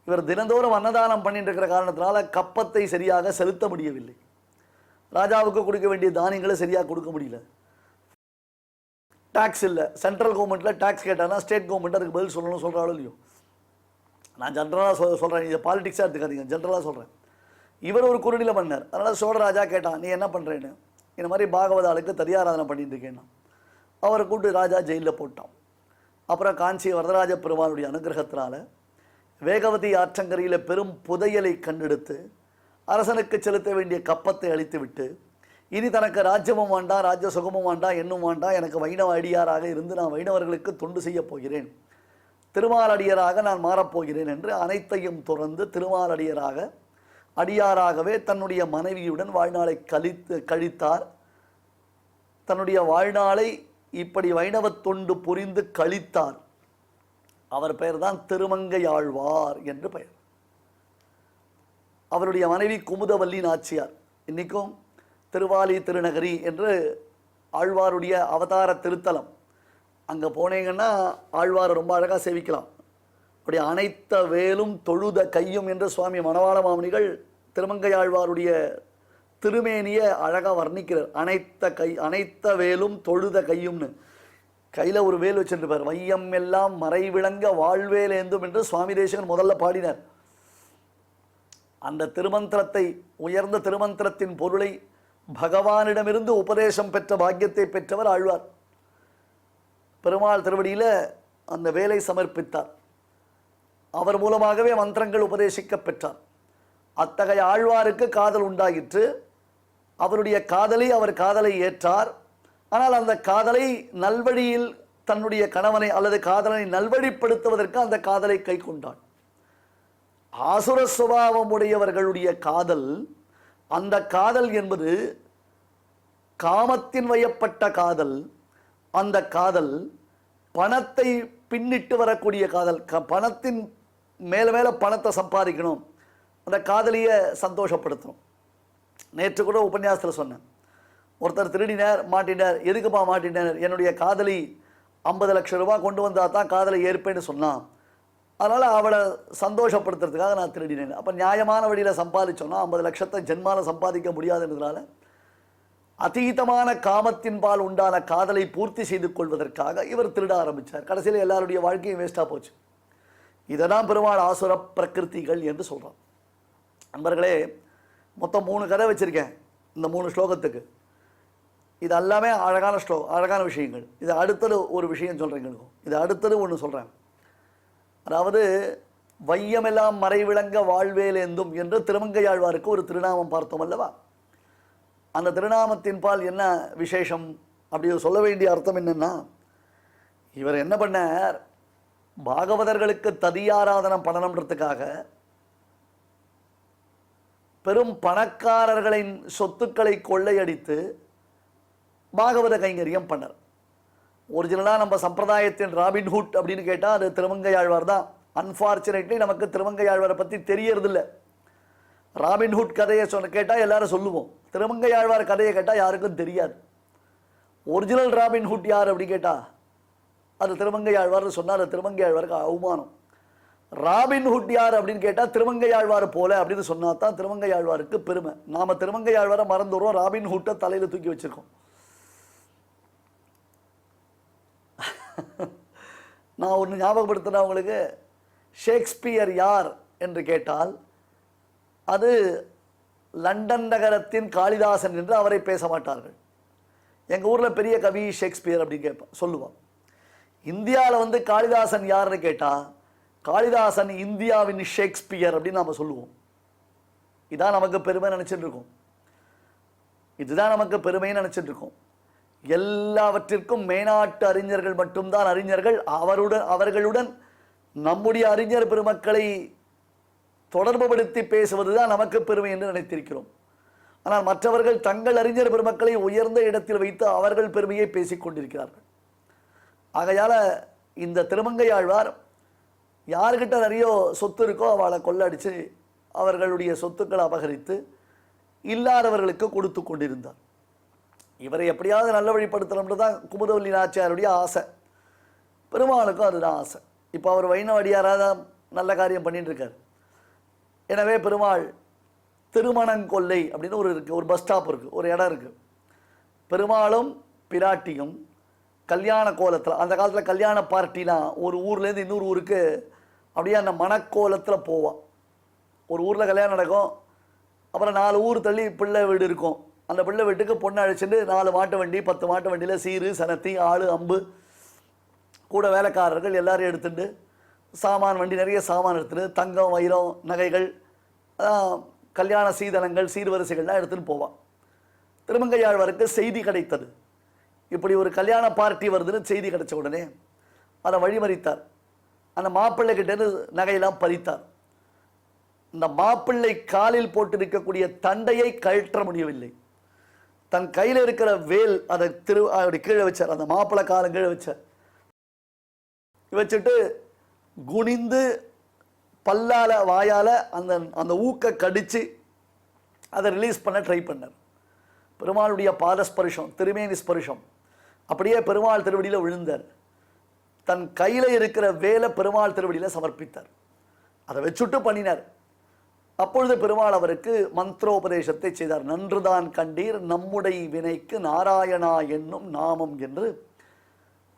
இவர் தினந்தோறும் அன்னதானம் பண்ணிட்டு இருக்கிற காரணத்தினால கப்பத்தை சரியாக செலுத்த முடியவில்லை. ராஜாவுக்கு கொடுக்க வேண்டிய தானியங்களை சரியாக கொடுக்க முடியல. டாக்ஸ் இல்லை, சென்ட்ரல் கவர்மெண்ட்டில் டாக்ஸ் கேட்டானா ஸ்டேட் கவர்மெண்ட் அதுக்கு பதில் சொல்லணும்னு சொல்கிறாலும் இல்லையோ. நான் ஜென்ரலாக சொல்கிறேன், இதை பாலிடிக்ஸாக எடுத்துக்காதீங்க, ஜென்ரலாக சொல்கிறேன். இவர் ஒரு குறுநில மன்னர். அதனால் சோழராஜா கேட்டான், நீ என்ன பண்ணுறேன்னு. இந்த மாதிரி பாகவதாளுக்கு தரியாராதனை பண்ணிட்டு இருக்கேன்னா. அவரை கூப்பிட்டு ராஜா ஜெயிலில் போட்டான். அப்புறம் காஞ்சி வரதராஜ பெருமானுடைய அனுகிரகத்தினால வேகவதி ஆற்றங்கரையில் பெரும் புதையலை கண்டெடுத்து அரசனுக்கு செலுத்த வேண்டிய கப்பத்தை அழித்து விட்டு, இனி தனக்கு ராஜ்யமும் வேண்டாம், ராஜ்ய சுகமும் வேண்டாம், என்னும் வேண்டாம், எனக்கு வைணவ அடியாராக இருந்து நான் வைணவர்களுக்கு தொண்டு செய்ய போகிறேன், திருமாலடியராக நான் மாறப்போகிறேன் என்று அனைத்தையும் துறந்து திருமாலடியராக அடியாராகவே தன்னுடைய மனைவியுடன் வாழ்நாளை கழித்தார். தன்னுடைய வாழ்நாளை இப்படி வைணவ தொண்டு புரிந்து கழித்தார். அவர் பெயர் தான் திருமங்கையாழ்வார் என்று பெயர். அவருடைய மனைவி குமுதவல்லி நாச்சியார். இன்னைக்கும் திருவாலி திருநகரி என்று ஆழ்வாருடைய அவதார திருத்தலம். அங்கே போனீங்கன்னா ஆழ்வாரை ரொம்ப அழகாக சேவிக்கலாம். அப்படி அனைத்த வேலும் தொழுத கையும் என்று சுவாமி மணவாள மாமுனிகள் திருமங்கையாழ்வாருடைய திருமேனியை அழகாக வர்ணிக்கிறார். அனைத்த வேலும் தொழுத கையும்னு கையில் ஒரு வேல் வச்சுருப்பார். வையம் எல்லாம் மறை விளங்க வாழ்வேல் ஏந்தும் என்று சுவாமி தேசிகன் முதல்ல பாடினார். அந்த திருமந்திரத்தை, உயர்ந்த திருமந்திரத்தின் பொருளை பகவானிடமிருந்து உபதேசம் பெற்ற பாக்கியத்தை பெற்றவர் ஆழ்வார். பெருமாள் திருவடியில் அந்த வேலை சமர்ப்பித்தார். அவர் மூலமாகவே மந்திரங்கள் உபதேசிக்க பெற்றார். அத்தகைய ஆழ்வாருக்கு காதல் உண்டாயிற்று. அவருடைய காதலை, அவர் காதலை ஏற்றார். ஆனால் அந்த காதலை நல்வழியில் தன்னுடைய கணவனை அல்லது காதலனை நல்வழிப்படுத்துவதற்கு அந்த காதலை கை கொண்டாள். ஆசுர சுபாவம் உடையவர்களுடைய காதல், அந்த காதல் என்பது காமத்தின் வயப்பட்ட காதல். அந்த காதல் பணத்தை பின்னிட்டு வரக்கூடிய காதல். பணத்தின் மேலே பணத்தை சம்பாதிக்கணும், அந்த காதலியை சந்தோஷப்படுத்தணும். நேற்று கூட உபன்யாசத்தில் சொன்னேன். ஒருத்தர் திருடினார், மாட்டினார். எதுக்குப்பா மாட்டினார்? என்னுடைய காதலி 50 லட்சம் ரூபாய் கொண்டு வந்தால் தான் காதலை ஏற்பேன்னு சொன்னான், அதனால் அவளை சந்தோஷப்படுத்துறதுக்காக நான் திருடினேன். அப்போ நியாயமான வழியில் சம்பாதிச்சோன்னா 50 லட்சத்தை ஜென்மால சம்பாதிக்க முடியாதுன்றதுனால அதீதமான காமத்தின் பால் உண்டான காதலை பூர்த்தி செய்து கொள்வதற்காக இவர் திருட ஆரம்பித்தார். கடைசியில் எல்லாருடைய வாழ்க்கையும் வேஸ்ட்டாக போச்சு. இதை தான் பெருமாள் ஆசுர பிரகிருதிகள் என்று சொல்கிறான். நண்பர்களே, மொத்தம் 3 கதை வச்சுருக்கேன் இந்த 3 ஸ்லோகத்துக்கு. இது எல்லாமே அழகான விஷயங்கள். இது அடுத்தது ஒரு விஷயம் சொல்கிறேன். இது அடுத்தது ஒன்று சொல்கிறேன். அதாவது வையமெல்லாம் மறைவிளங்க வாழ்வேலேந்தும் என்று திருமங்கையாழ்வாருக்கு ஒரு திருநாமம் பார்த்தோம் அல்லவா? அந்த திருநாமத்தின் பால் என்ன விசேஷம் அப்படி சொல்ல வேண்டிய அர்த்தம் என்னன்னா, இவர் என்ன பண்ணார், பாகவதர்களுக்கு ததியாராதனம் பண்ணணுன்றதுக்காக பெரும் பணக்காரர்களின் சொத்துக்களை கொள்ளையடித்து பாகவத கைங்கரியம் பண்ணார். ஒரிஜினலாக நம்ம சம்பிரதாயத்தின் ராபின்ஹுட் அப்படின்னு கேட்டால் அது திருமங்கையாழ்வார் தான். அன்ஃபார்ச்சுனேட்லி நமக்கு திருமங்கையாழ்வாரை பற்றி தெரியறதில்லை. ராபின்ஹுட் கதையை கேட்டால் எல்லாரும் சொல்லுவோம், திருமங்கையாழ்வார் கதையை கேட்டால் யாருக்கும் தெரியாது. ஒரிஜினல் ராபின்ஹுட் யார் அப்படி கேட்டால் அது திருமங்கையாழ்வார்னு சொன்னால் அது திருமங்கையாழ்வாருக்கு அவமானம். ராபின்ஹுட் யார் அப்படின்னு கேட்டால் திருமங்கையாழ்வார் போல அப்படின்னு சொன்னா தான் திருமங்கையாழ்வாருக்கு பெருமை. நாம் திருமங்கையாழ்வாரை மறந்துடுறோம், ராபின்ஹுட்டை தலையில் தூக்கி வச்சுருக்கோம். நான் ஒன்று ஞாபகப்படுத்தினா உங்களுக்கு, ஷேக்ஸ்பியர் யார் என்று கேட்டால் அது லண்டன் நகரத்தின் காளிதாசன் என்று அவரை பேச மாட்டார்கள். எங்கள் ஊரில் பெரிய கவி ஷேக்ஸ்பியர் அப்படின்னு சொல்லுவான். இந்தியாவில் காளிதாசன் யாருன்னு கேட்டால் காளிதாசன் இந்தியாவின் ஷேக்ஸ்பியர் அப்படின்னு நாம் சொல்லுவோம். இதான் நமக்கு பெருமை நினச்சிட்டு இருக்கோம். இதுதான் நமக்கு பெருமைன்னு நினச்சிட்டு இருக்கோம். எல்லாவற்றிற்கும் மேனாட்டு அறிஞர்கள் மட்டும்தான் அறிஞர்கள். அவர்களுடன் நம்முடைய அறிஞர் பெருமக்களை தொடர்புபடுத்தி பேசுவது தான் நமக்கு பெருமை என்று நினைத்திருக்கிறோம். ஆனால் மற்றவர்கள் தங்கள் அறிஞர் பெருமக்களை உயர்ந்த இடத்தில் வைத்து அவர்கள் பெருமையை பேசிக் கொண்டிருக்கிறார்கள். ஆகையால் இந்த திருமங்கையாழ்வார் யார்கிட்ட நிறைய சொத்து இருக்கோ அவளை கொள்ளடிச்சு அவர்களுடைய சொத்துக்களை அபகரித்து இல்லாதவர்களுக்கு கொடுத்து கொண்டிருந்தார். இவரை எப்படியாவது நல்ல வழிப்படுத்தணும்னு தான் குமுதவல்லி நாச்சியாருடைய ஆசை. பெருமாளுக்கும் அதுதான் ஆசை. இப்போ அவர் வைணவ அடியாராக தான் நல்ல காரியம் பண்ணிட்டு இருக்கார். எனவே பெருமாள் திருமணங்கொல்லை அப்படின்னு ஒரு பஸ் ஸ்டாப் இருக்குது, ஒரு இடம் இருக்குது. பெருமாளும் பிராட்டியும் கல்யாண கோலத்தில், அந்த காலத்தில் கல்யாண பார்ட்டிலாம் ஒரு ஊர்லேருந்து இன்னொரு ஊருக்கு அப்படியே அந்த மணக்கோலத்தில் போவான். ஒரு ஊரில் கல்யாணம் நடக்கும், அப்புறம் 4 ஊர் தள்ளி பிள்ளை வீடு இருக்கும். அந்த பிள்ளை வீட்டுக்கு பொண்ணை அழைச்சிட்டு 4 மாட்டு வண்டி 10 மாட்டு வண்டியில் சீரு சனத்தி ஆள் அம்பு கூட வேலைக்காரர்கள் எல்லாரும் எடுத்துட்டு சாமான் வண்டி நிறைய சாமான் எடுத்துகிட்டு தங்கம் வைரம் நகைகள் கல்யாண சீதனங்கள் சீர்வரிசைகள்லாம் எடுத்துகிட்டு போவான். திருமங்கையாழ்வாருக்கு செய்தி கிடைத்தது, இப்படி ஒரு கல்யாண பார்ட்டி வருதுன்னு செய்தி கிடைச்ச உடனே அதை வழிமறித்தார். அந்த மாப்பிள்ளைகிட்டேருந்து நகையெல்லாம் பறித்தார். இந்த மாப்பிள்ளை காலில் போட்டிருக்கக்கூடிய தண்டையை கழற்ற முடியவில்லை. தன் கையில் இருக்கிற வேல் அதை அப்படி கீழே வச்சார். அந்த மாப்பிள்ளை காலம் கீழே வச்சார். வச்சுட்டு குனிந்து பல்லால வாயால அந்த ஊக்க கடிச்சு அதை ரிலீஸ் பண்ண ட்ரை பண்ணார். பெருமாளுடைய பாதஸ்பரிசம் திருமேனி ஸ்பரிசம் அப்படியே பெருமாள் திருவடியில் விழுந்தார். தன் கையில் இருக்கிற வேலை பெருமாள் திருவடியில் சமர்ப்பித்தார். அதை வச்சுட்டு பண்ணினார். அப்பொழுது பெருமாள் அவருக்கு மந்திரோபதேசத்தை செய்தார். நன்றுதான் கண்டீர் நம்முடைய வினைக்கு நாராயணா என்னும் நாமம் என்று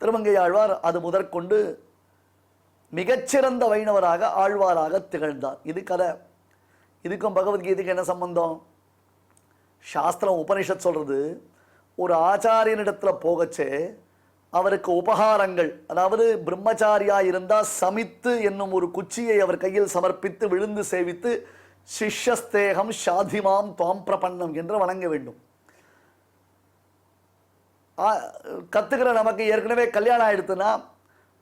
திருமங்கையாழ்வார் அது முதற்கொண்டு மிகச்சிறந்த வைணவராக ஆழ்வாராக திகழ்ந்தார். இது கதை. இதுக்கும் பகவத்கீதைக்கு என்ன சம்பந்தம்? சாஸ்திரம் உபனிஷத் சொல்றது, ஒரு ஆச்சாரியனிடத்தில் போகச்சே அவருக்கு உபகாரங்கள், அதாவது பிரம்மச்சாரியா இருந்தால் சமித்து என்னும் ஒரு குச்சியை அவர் கையில் சமர்ப்பித்து விழுந்து சேவித்து சிஷ்யஸ்தேகம் ஷாதிமாம் துவாம் பிரபன்னம் என்று வணங்க வேண்டும். கத்துக்கிற நமக்கு ஏற்கனவே கல்யாணம் ஆயிடுத்துன்னா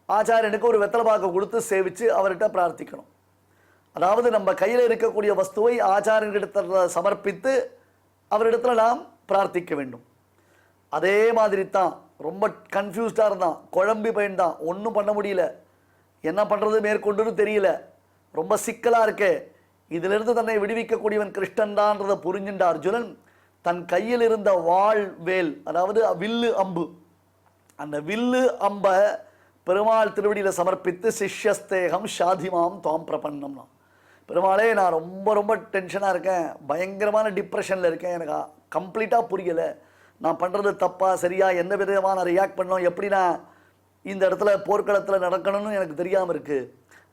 ஆச்சாரியனுக்கு ஒரு வெத்தலை பாக்கு கொடுத்து சேவித்து அவர்கிட்ட பிரார்த்திக்கணும். அதாவது நம்ம கையில் இருக்கக்கூடிய வஸ்துவை ஆச்சாரியனிடத்தில் சமர்ப்பித்து அவரிடத்தில் நாம் பிரார்த்திக்க வேண்டும். அதே மாதிரி தான் ரொம்ப கன்ஃபியூஸ்டாக இருந்தான், குழம்பி போயிருந்தான், ஒன்றும் பண்ண முடியல, என்ன பண்ணுறது மேற்கொண்டுன்னு தெரியல, ரொம்ப சிக்கலாக இருக்கே, இதிலிருந்து தன்னை விடுவிக்கக்கூடியவன் கிருஷ்ணன் தான்றதை புரிஞ்சின்ற அர்ஜுனன் தன் கையில் இருந்த வாள் வேல், அதாவது வில்லு அம்பு, அந்த வில்லு அம்பை பெருமாள் திருவடியில் சமர்ப்பித்து சிஷ்யஸ்தேகம் ஷாதிமாம் துவாம் பிரபன்னம்னா, பெருமாளே நான் ரொம்ப ரொம்ப டென்ஷனாக இருக்கேன், பயங்கரமான டிப்ரெஷனில் இருக்கேன், எனக்கு கம்ப்ளீட்டாக புரியலை, நான் பண்ணுறது தப்பா சரியா, எந்த விதமான ரியாக்ட் பண்ணணும், எப்படி நான் இந்த இடத்துல போர்க்களத்தில் நடக்கணும்னு எனக்கு தெரியாமல் இருக்குது,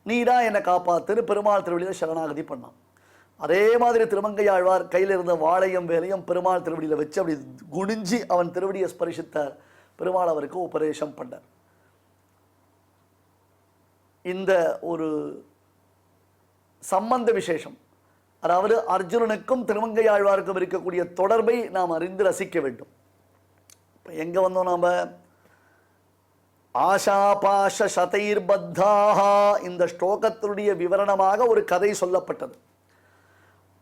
நீ தான் என்னை காப்பாற்றுன்னு பெருமாள் திருவடியில் சரணாகதி பண்ணான். அதே மாதிரி திருமங்கையாழ்வார் கையில் இருந்த வாளையும் வேலையும் பெருமாள் திருவடியில் வச்சு அப்படி குனிஞ்சி அவன் திருவடியை ஸ்பரிசித்தார். பெருமாள் அவருக்கு உபதேசம் பண்ணார். இந்த ஒரு சம்பந்த விசேஷம், அதாவது அர்ஜுனனுக்கும் திருமங்கையாழ்வாருக்கும் இருக்கக்கூடிய தொடர்பை நாம் அறிந்து ரசிக்க வேண்டும். இப்போ எங்கே வந்தோம் நாம்? ஆஷாபாஷ சதைர்பத்தாக இந்த ஸ்லோகத்தினுடைய விவரணமாக ஒரு கதை சொல்லப்பட்டது.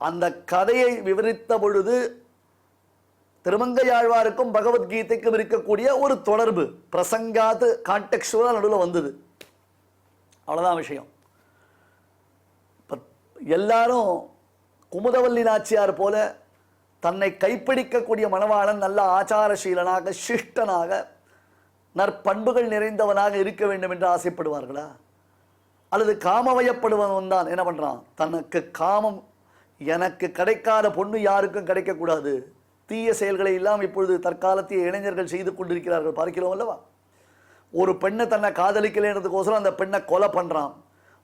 அந்த கதையை விவரித்த பொழுது திருமங்கையாழ்வாருக்கும் பகவத்கீதைக்கும் இருக்கக்கூடிய ஒரு தொடர்பு பிரசங்காத்து கான்டெக்சுவலாக நடுவில் வந்தது. அவ்வளோதான் விஷயம். இப்போ எல்லாரும் குமுதவல்லி நாச்சியார் போல தன்னை கைப்பிடிக்கக்கூடிய மணவாளன் நல்ல ஆச்சாரசீலனாக சிஷ்டனாக நற்பண்புகள் நிறைந்தவனாக இருக்க வேண்டும் என்று ஆசைப்படுவார்களா? அல்லது காமவயப்படுவன் தான் என்ன பண்ணுறான்? தனக்கு காமம், எனக்கு கிடைக்காத பொண்ணு யாருக்கும் கிடைக்கக்கூடாது, தீய செயல்களை எல்லாம் இப்பொழுது தற்காலத்திய இளைஞர்கள் செய்து கொண்டிருக்கிறார்கள், பார்க்கிறோம் அல்லவா? ஒரு பெண்ணை தன்னை காதலிக்கலைன்றதுக்கோசரம் அந்த பெண்ணை கொலை பண்ணுறான்.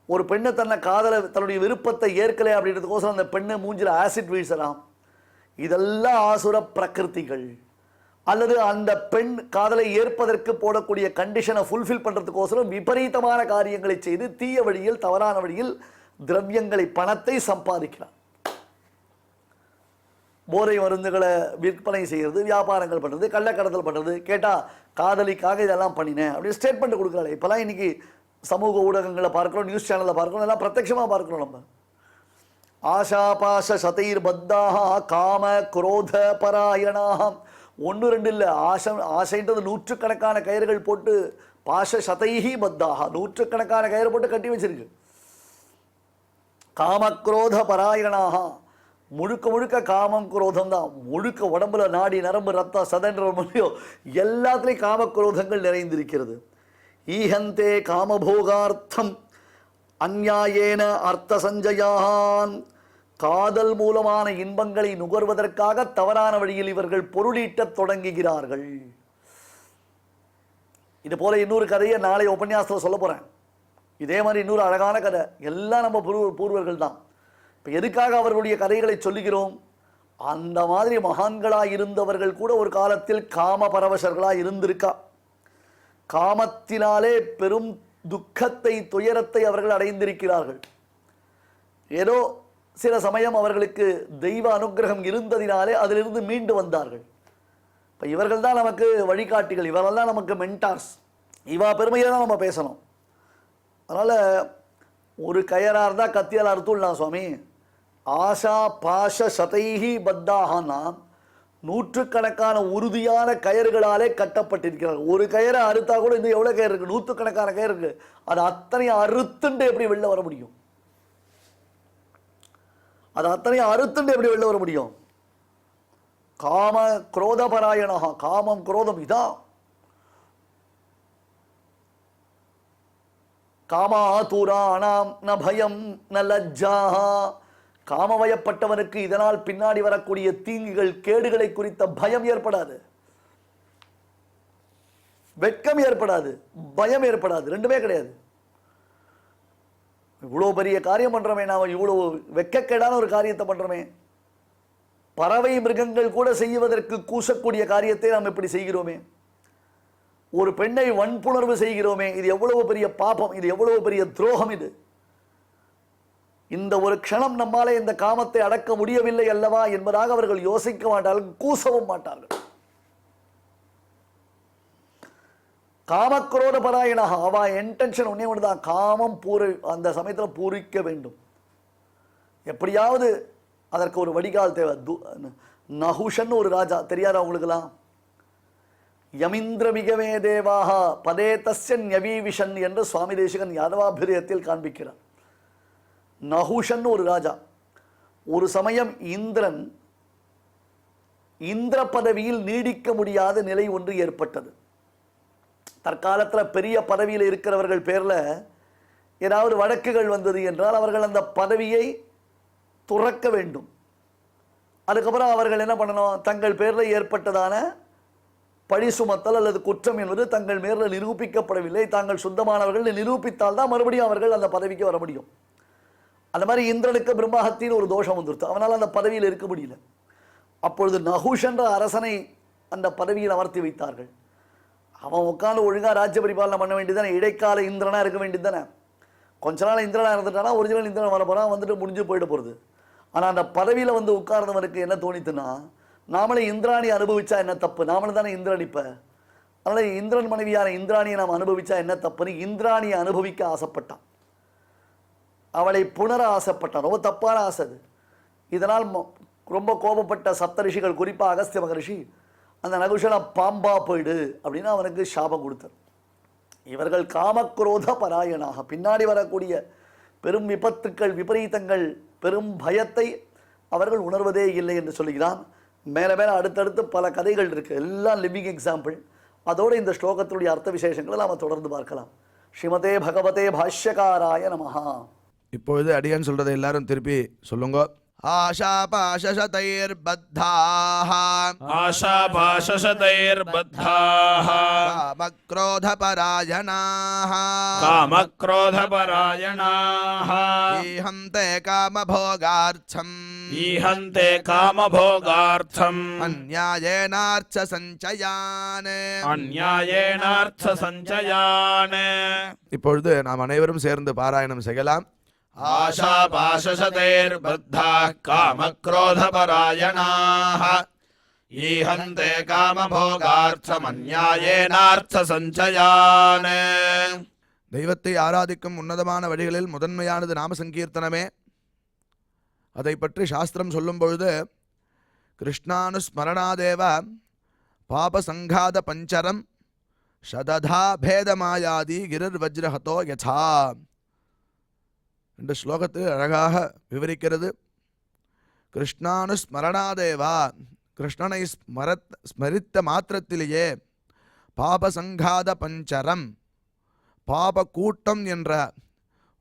ஒரு பெண்ணை தன்னுடைய விருப்பத்தை ஏற்கலை அப்படின்றதுக்கோசரம் அந்த பெண்ணை மூஞ்சில் ஆசிட் வீழ்சலாம். இதெல்லாம் ஆசுர பிரகிருதிகள். அல்லது அந்த பெண் காதலை ஏற்பதற்கு போடக்கூடிய கண்டிஷனை ஃபுல்ஃபில் பண்ணுறதுக்கோசரம் விபரீதமான காரியங்களை செய்து தீய வழியில் தவறான வழியில் திரவியங்களை பணத்தை சம்பாதிக்கிறான். போதை மருந்துகளை விற்பனை செய்கிறது, வியாபாரங்கள் பண்ணுறது, கள்ளக்கடத்தல் பண்ணுறது. கேட்டால் காதலிக்காக இதெல்லாம் பண்ணினேன் அப்படின்னு ஸ்டேட்மெண்ட் கொடுக்குறாள். இப்போலாம் இன்றைக்கி சமூக ஊடகங்களை பார்க்குறோம், நியூஸ் சேனலில் பார்க்குறோம், எல்லாம் பிரத்யட்சமாக பார்க்குறோம். நம்ம ஆஷாபாஷ சதைர் பத்தாக காம குரோத பராயணாக, ஒன்று ரெண்டு இல்லை, ஆசைன்றது நூற்றுக்கணக்கான கயிறுகள் போட்டு பாஷ சதைஹி பத்தாக நூற்றுக்கணக்கான கயிறு போட்டு கட்டி வச்சிருக்கு. காமக்ரோத பராயணாக, முழுக்க முழுக்க காமம் குரோதம் தான். முழுக்க உடம்புல நாடி நரம்பு ரத்தம் சதன்ற முடியோ எல்லாத்துலேயும் காமக்ரோதங்கள் நிறைந்திருக்கிறது. ஈஹந்தே காமபோகார்த்தம் அந்நியாயேன அர்த்த சஞ்சயான், காதல் மூலமான இன்பங்களை நுகர்வதற்காக தவறான வழியில் இவர்கள் பொருளீட்டத் தொடங்குகிறார்கள். இது போல இன்னொரு கதையை நாளை உபன்யாசத்தில் சொல்ல போகிறேன். இதே மாதிரி இன்னொரு அழகான கதை. எல்லாம் நம்ம பூர்வர்கள் தான். இப்போ எதுக்காக அவர்களுடைய கதைகளை சொல்லுகிறோம்? அந்த மாதிரி மகான்களாக இருந்தவர்கள் கூட ஒரு காலத்தில் காம பரவசர்களாக இருந்திருக்கா. காமத்தினாலே பெரும் துக்கத்தை துயரத்தை அவர்கள் அடைந்திருக்கிறார்கள். ஏதோ சில சமயம் அவர்களுக்கு தெய்வ அனுகிரகம் இருந்ததினாலே அதிலிருந்து மீண்டு வந்தார்கள். இப்போ இவர்கள் தான் நமக்கு வழிகாட்டிகள், இவர்கள் தான் நமக்கு மென்டார்ஸ். இவா பெருமையை தான் நம்ம பேசணும். அதனால் ஒரு கயராக இருந்தால் கத்தியால் அறுத்துடலாம் சுவாமி. ஆஷா பாஷ சதைஹி பத்தாகனா நூற்றுக்கணக்கான உறுதியான கயிறுகளாலே கட்டப்பட்டிருக்கிறார்கள். ஒரு கயிறை அறுத்தா கூட இன்னும் எவ்வளோ கயிறு இருக்குது? நூற்றுக்கணக்கான கயிறு இருக்குது. அது அத்தனையும் அறுத்துண்டு எப்படி வெளில வர முடியும்? அது அத்தனையும் அறுத்துண்டு எப்படி வெளில வர முடியும்? காம குரோதபராயணா, காமம் குரோதம் இதான். காமாதுராணாம் ந பயம் ந லஜ்ஜாஹா, காமவயப்பட்டவனுக்கு இதனால் பின்னாடி வரக்கூடிய தீங்குகள் கேடுகளை குறித்த பயம் ஏற்படாது, வெட்கம் ஏற்படாது, பயம் ஏற்படாது, ரெண்டுமே கிடையாது. இவ்வளோ பெரிய காரியம் பண்றோமே நாம், இவ்வளோ வெட்கக்கேடான ஒரு காரியத்தை பண்றோமே. பறவை மிருகங்கள் கூட செய்வதற்கு கூசக்கூடிய காரியத்தை நாம் எப்படி செய்கிறோமே. ஒரு பெண்ணை வன்புணர்வு செய்கிறோமே, இது எவ்வளவு பெரிய பாபம், இது எவ்வளவு பெரிய துரோகம். இது இந்த ஒரு க்ஷணம் நம்மாலே இந்த காமத்தை அடக்க முடியவில்லை அல்லவா என்பதாக அவர்கள் யோசிக்க மாட்டார்கள், கூசவும் மாட்டார்கள். காமக்ரோத பராயணாக, அவ இன்டென்ஷன் ஒன்னே ஒன்றுதான், காமம் அந்த சமயத்தில் பூரிக்க வேண்டும். எப்படியாவது அதற்கு ஒரு வடிகால் தேவை. நகுஷன் ஒரு ராஜா, தெரியாதா உங்களுக்கெல்லாம்? யமிந்திர மிகவே தேவாக பதே தஸ்ய ஞவீவிஷன் என்று சுவாமி தேசிகன் யாதவாபிரியத்தில் காண்பிக்கிறார். நகுஷன் ஒரு ராஜா. ஒரு சமயம் இந்திரன் இந்திர பதவியில் நீடிக்க முடியாத நிலை ஒன்று ஏற்பட்டது. தற்காலத்தில் பெரிய பதவியில் இருக்கிறவர்கள் பேரில் ஏதாவது வழக்குகள் வந்தது என்றால் அவர்கள் அந்த பதவியை துறக்க வேண்டும். அதுக்கப்புறம் அவர்கள் என்ன பண்ணணும்? தங்கள் பேரில் ஏற்பட்டதான பழி சுமத்தல் அல்லது குற்றம் என்பது தங்கள் மேலில் நிரூபிக்கப்படவில்லை, தாங்கள் சுத்தமானவர்கள் நிரூபித்தால் தான் மறுபடியும் அவர்கள் அந்த பதவிக்கு வர முடியும். அந்த மாதிரி இந்திரனுக்கு பிரம்மஹத்தின்னு ஒரு தோஷம் வந்துருது, அவனால் அந்த பதவியில் இருக்க முடியல. அப்பொழுது நகுஷ் என்ற அரசனை அந்த பதவியில் அமர்த்தி வைத்தார்கள். அவன் உட்காந்து ஒழுங்காக ராஜ்ய பரிபாலனை பண்ண வேண்டியதானே, இடைக்கால இந்திரனா இருக்க வேண்டியது தானே. கொஞ்ச நாள் இந்திரனா இருந்துட்டானா ஒரிஜினல் இந்திரன் வர போறான், வந்துட்டு முடிஞ்சு போயிட போகிறது. ஆனால் அந்த பதவியில் வந்து உட்கார்ந்தவனுக்கு என்ன தோணித்துன்னா, நாமளே இந்திராணி அனுபவிச்சா என்ன தப்பு, நாமளும் தானே இந்திரன். இப்போ அதனால் இந்திரன் மனைவியான இந்திராணியை நாம் அனுபவிச்சா என்ன தப்புன்னு இந்திராணியை அனுபவிக்க ஆசைப்பட்டான், அவளை புணர ஆசைப்பட்டான். ரொம்ப தப்பான ஆசை அது. இதனால் ரொம்ப கோபப்பட்ட சப்தரிஷிகள், குறிப்பாக அகஸ்திய மகரிஷி, அந்த நகுஷனை பாம்பா போயிடு அப்படின்னு அவனுக்கு சாபம் கொடுத்தார். இவர்கள் காமக்ரோத பராயணாக, பின்னாடி வரக்கூடிய பெரும் விபத்துக்கள், விபரீதங்கள், பெரும் பயத்தை அவர்கள் உணர்வதே இல்லை என்று சொல்லுகிறான். மேலே மேலே அடுத்தடுத்து பல கதைகள் இருக்குது, எல்லாம் லிவிங் எக்ஸாம்பிள். அதோடு இந்த ஸ்லோகத்தினுடைய அர்த்த விசேஷங்களை நாம் தொடர்ந்து பார்க்கலாம். ஸ்ரீமதே பகவதே பாஷ்யகாராய நமஹா. இப்பொழுது அடியான் சொல்றதை எல்லாரும் திருப்பி சொல்லுங்க. ஆஷாபாஷசதைர்பத்தாः ஆஷாபாஷசதைர்பத்தாः காமக்ரோதபராயணாः காமக்ரோதபராயணாः ஈஹந்தே காமபோகார்த்தம் ஈஹந்தே காமபோகார்த்தம் அந்நியாயேனார்ச்சசஞ்சயான் அந்நியாயேனார்த்தசஞ்சயான். இப்பொழுது நாம் அனைவரும் சேர்ந்து பாராயணம் செய்யலாம். ஆஷாபாஷசதைர்பத்தாः காமக்ரோதபராயணாः ஈஹந்தே காமபோகார்த்தம் அந்நியாயேனார்த்தசஞ்சயான். தெய்வத்தை ஆராதிக்கும் உன்னதமான வழிகளில் முதன்மையானது நாம சங்கீர்த்தனமே. அதை பற்றி சாஸ்திரம் சொல்லும் பொழுது, கிருஷ்ணானுஸ்மரணாதேவ பாபசங்காத பஞ்சரம் ஷததா பேதமாயாதி கிரிர் வஜ்ரஹதோ யதா என்ற ஸ்லோகத்து அழகாக விவரிக்கிறது. கிருஷ்ணானுஸ்மரணாதேவா, கிருஷ்ணனை ஸ்மரித்த மாத்திரத்திலேயே பாபசங்காத பஞ்சரம், பாப கூட்டம் என்ற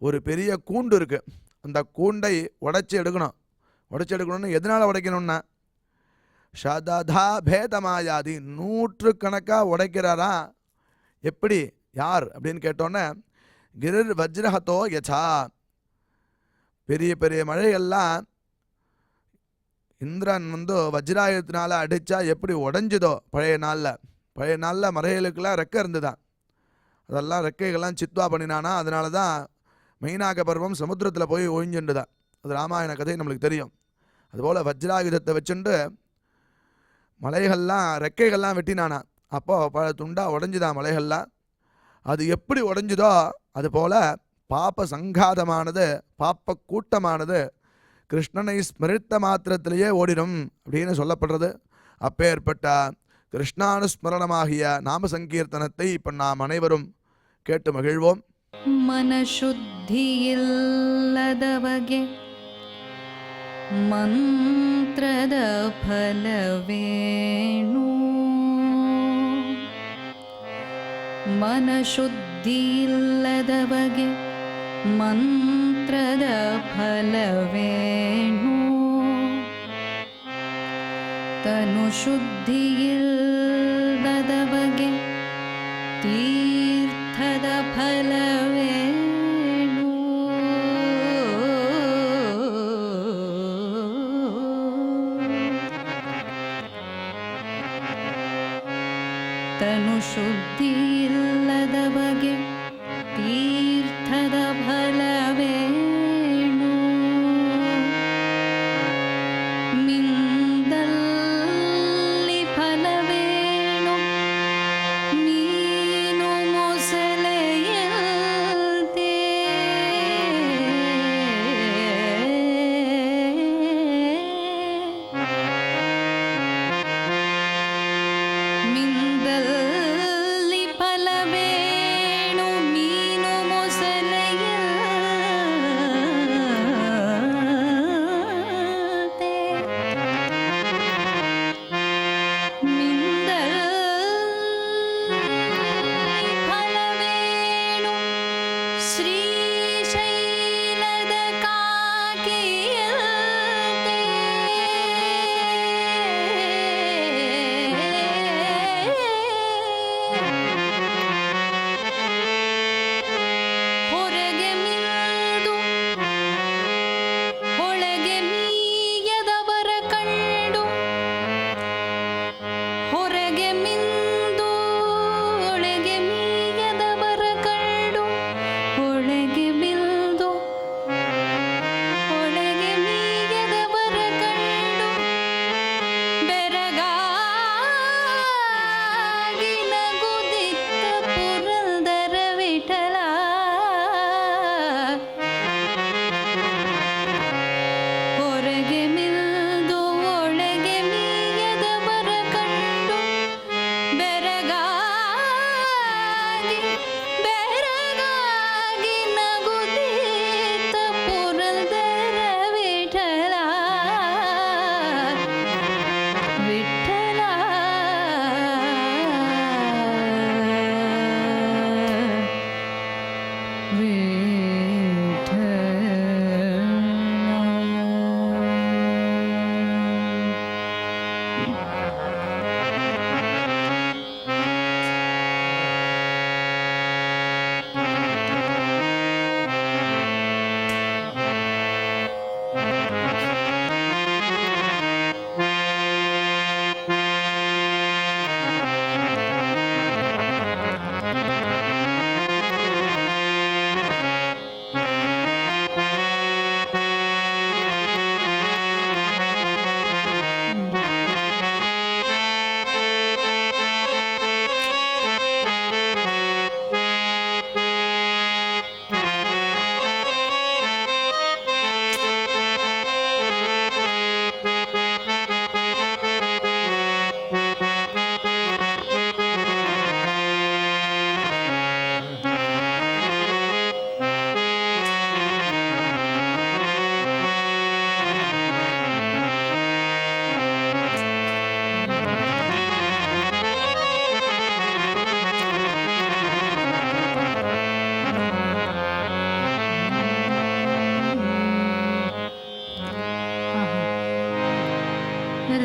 ஒரு பெரிய கூண்டு இருக்கு, அந்த கூண்டை உடைச்சி எடுக்கணும். உடைச்சி எடுக்கணும்னு எதனால் உடைக்கணும்னா, ஷததா பேதமாயாதி, 100கணக்காக உடைக்கிறாரா. எப்படி, யார் அப்படின்னு கேட்டோன்னே, கிரிர் வஜ்ரஹதோ யசா, பெரிய பெரிய மழைகள்லாம் இந்திரன் வஜ்ராயுதத்தினால அடித்தா எப்படி உடஞ்சுதோ, பழைய நாளில் மறைகளுக்கெல்லாம் ரெக்கை இருந்துதான், அதெல்லாம் ரெக்கைகள்லாம் சித்வா பண்ணினானா. அதனால தான் மெயினாக பருவம் சமுத்திரத்தில் போய் ஒழிஞ்சுண்டுதான். அது ராமாயண கதை நம்மளுக்கு தெரியும். அதுபோல் வஜ்ராயுதத்தை வச்சுண்டு மலைகள்லாம் ரெக்கைகள்லாம் வெட்டினானா. அப்போது பல துண்டாக உடஞ்சுதான் மலைகள்லாம். அது எப்படி உடஞ்சுதோ அதுபோல் பாப்ப சங்காதமானது, பாப்ப கூட்டமானது கிருஷ்ணனை ஸ்மரித்த மாத்திரத்திலேயே ஓடிடும் அப்படின்னு சொல்லப்படுறது. அப்பேற்பட்ட கிருஷ்ணானுஸ்மரணமாகிய நாம சங்கீர்த்தனத்தை இப்போ நாம் அனைவரும் கேட்டு மகிழ்வோம். ಮನಶುದ್ಧಿಯಿಲ್ಲದವಗೆ ಮಂತ್ರದ ಫಲವೇಣು, ಮನಶುದ್ಧಿಯಿಲ್ಲದವಗೆ ಮಂತ್ರದ ಫಲವೇಣು, ತನು ಶುದ್ಧಿಯಿಲ್ಲದವಗೆ ತೀರ್ಥದ ಫಲವೇಣು, ತನು ಶುದ್ಧಿಯಿಲ್ಲದವಗೆ ತೀರ್ಥದ ಫಲವೇಣು, ಮಿಂದಲ್ಲಿ ಫಲವೇಣು, ಮೀನು ಮೊಸಳೆಯಂತೆ, ಮಿಂದಲ್ಲಿ ಫಲವೇಣು, ಮೀನು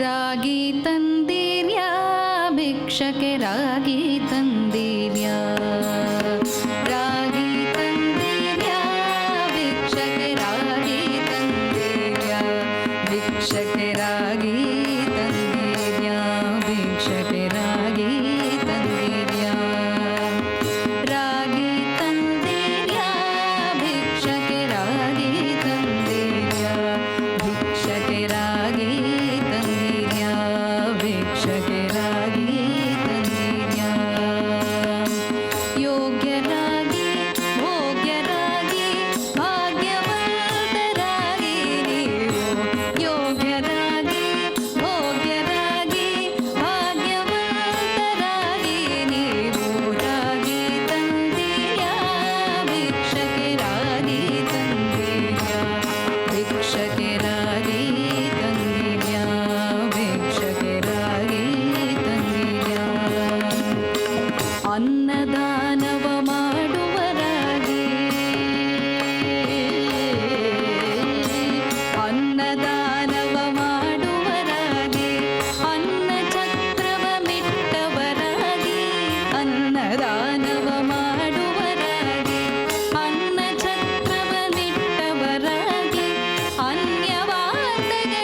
ರಾಗಿ ತಂದಿರ್ಯಾ ಭಿಕ್ಷಕೆ ರಾಗಿ ತಂದಿರ್ಯಾ ರಾಗಿ ತಂದಿರ್ಯಾ ಭಿಕ್ಷಕೆ ರಾಗಿ ತಂದಿರ್ಯಾ ಭಿಕ್ಷಕೆ ರಾಗಿ ತಂದಿರ್ಯಾ ಭಿಕ್ಷಕೆ ರಾಗಿ ತಂದಿರ್ಯಾ ರಾಗಿ ತಂದಿರ್ಯಾ ಭಿಕ್ಷಕೆ ರಾಗಿ ತಂದಿರ್ಯಾ ಭಿಕ್ಷಕೆ ರಾಗಿ ತಂದಿರ್ಯಾ ಭಿಕ್ಷಕೆ ರಾಗಿ ತಂದಿರ್ಯಾ ಯೋಗ್ಯರಾಗಿ ಭೋಗ್ಯರಾಗಿ ಭಾಗ್ಯವಂತರಾಗಿ ನೀವು ಯೋಗ್ಯರಾಗಿ ಭೋಗ್ಯರಾಗಿ ಭಾಗ್ಯವಂತರಾಗಿ ನೀವು ರಾಗಿ ತಂದಿರ್ಯಾ ಭಿಕ್ಷಕೆ ರಾಗಿ ತಂದಿರ್ಯಾ ಭಿಕ್ಷಕೆ ರಾಗಿ ತಂದಿರ್ಯಾ ಭಿಕ್ಷಕೆ ರಾಗಿ ತಂದಿರ್ಯಾ ಅನ್ನದಾನವ ಮಾಡುವರಾಗಿ ಅನ್ನದಾನವ ಮಾಡುವರಾಗಿ ಅನ್ನ ಛತ್ರವ ಮಿಟ್ಟವರಾಗಿ ಅನ್ನದಾನವ ಮಾಡುವರಾಗಿ ಅನ್ನ ಛತ್ರವ ಮಿಟ್ಟವರಾಗಿ ಅನ್ಯವಾದಗಳ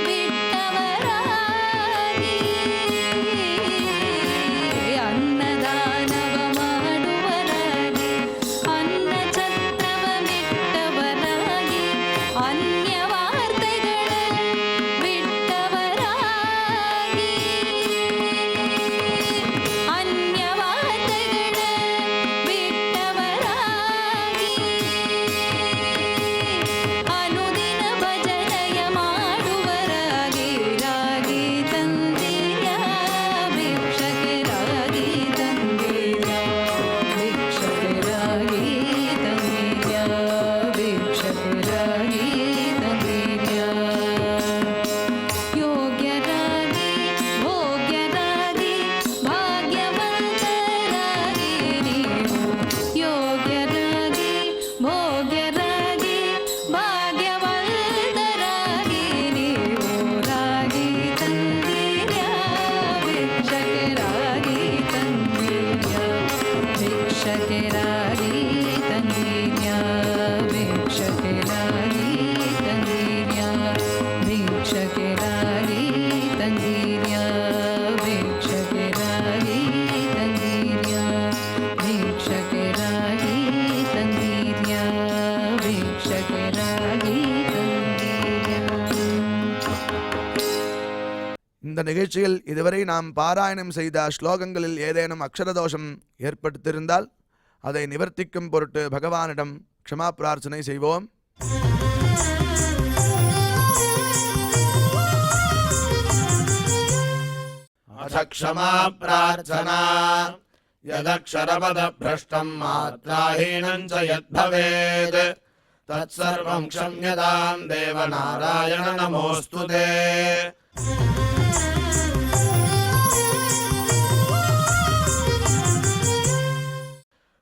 ಬಿಟ್ಟವರಾಗಿ ಅನ್ನದಾನವ ಮಾಡುವರಾಗಿ ಅನ್ನ ಛತ್ರವ ಮಿಟ್ಟವರಾಗಿ ಅನ್ಯವಾರ್ತೆಗಳ ಬಿಟ್ಟವರಾಗಿ ಅನ್ಯವಾರ್ತೆಗಳ ಬಿಟ್ಟವರಾಗಿ ಅನುದಿನ ಭಜನೆಯ ಮಾಡುವರಾಗಿ ರಾಗಿ ತಂದಿರ್ಯಾ ಭಿಕ್ಷಕೆ ರಾಗಿ ತಂದಿರ್ಯಾ ಭಿಕ್ಷಕೆ ರಾಗಿ ತಂದಿರ್ಯಾ ಭಿಕ್ಷಕೆ ರಾಗಿ ತಂದಿರ್ಯಾ ಯೋಗ್ಯರಾಗಿ ಭೋಗ್ಯರಾಗಿ ಭಾಗ್ಯವಂತರಾಗಿ ನೀವು ಯೋಗ್ಯರಾಗಿ ಭೋಗ್ಯರಾಗಿ ಭಾಗ್ಯವಂತರಾಗಿ ನೀವು ರಾಗಿ ತಂದಿರ್ಯಾ ಭಿಕ್ಷಕೆ ರಾಗಿ ತಂದಿರ್ಯಾ ಭಿಕ್ಷಕೆ ರಾಗಿ ತಂದಿರ್ಯಾ ಭಿಕ್ಷಕೆ ರಾಗಿ ತಂದಿರ್ಯಾ ಭಿಕ್ಷಕೆ ರಾಗಿ ತಂದಿರ್ಯಾ ಭಿಕ್ಷಕೆ ರಾಗಿ ತಂದಿರ್ಯಾ ಭಿಕ್ಷಕೆ ರಾಗಿ ತಂದಿರ್ಯಾ ಭಿಕ್ಷಕೆ ರಾಗಿ ತಂದಿರ್ಯಾ. இந்த நிகழ்ச்சியில் இதுவரை நாம் பாராயணம் செய்த ஸ்லோகங்களில் ஏதேனும் அக்ஷரதோஷம் ஏற்பட்டிருந்தால் அதை நிவர்த்திக்கும் பொருட்டு பகவானிடம் க்ஷமா பிரார்த்தனை செய்வோம். अथ क्षमा प्रार्थना यदक्षरपदभ्रष्टम् मात्राहीनम् च यद्भवेत् तत्सर्वम् क्षम्यताम् देवनारायण नमोऽस्तु ते।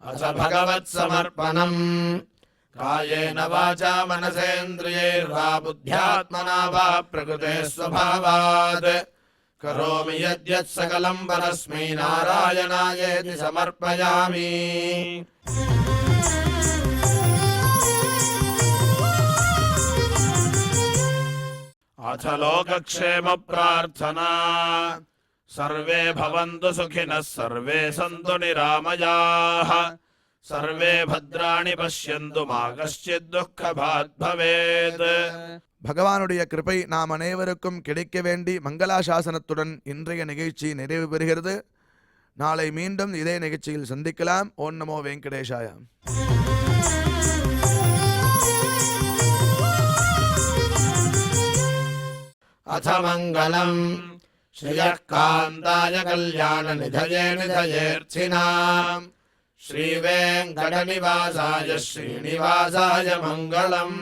अथ भगवत्समर्पणम् कायेन वाचा मनसेन्द्रियैर्वा बुद्ध्यात्मना वा प्रकृते स्वभावात् करोमि यद्यत् सकलं परस्मै नारायणायेति समर्पयामि। अथ लोकक्षेम प्रार्थना। सर्वे भवन्तु सुखिनः सर्वे सन्तु निरामयाः सर्वे भद्राणि पश्यन्तु मा कश्चित् दुःखभाग् भवेत्। பகவானுடைய கிருபை நாம் அனைவருக்கும் கிடைக்க வேண்டி மங்களாசாசனத்துடன் இன்றைய நிகழ்ச்சி நிறைவு பெறுகிறது. நாளை மீண்டும் இதே நிகழ்ச்சியில் சந்திக்கலாம். ஓம் நமோ வெங்கடேஷாய. अथ मङ्गलम् श्रियः कान्ताय कल्याणनिधये निधयेऽर्थिनाम् श्रीवेङ्कटनिवासाय श्रीनिवासाय मङ्गलम्।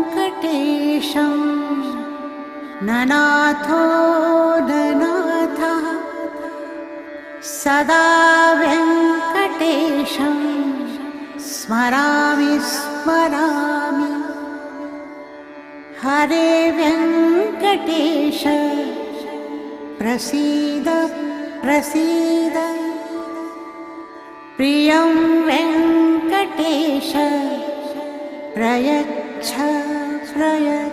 विनाव्यङ्कटेशं ननाथो ननाथः सदा व्यङ्कटेशं स्मरामि स्मरामि। हरे व्यङ्कटेश प्रसीद प्रसीद। प्रियं वेङ्कटेश प्रयच्छ प्रयच्छ।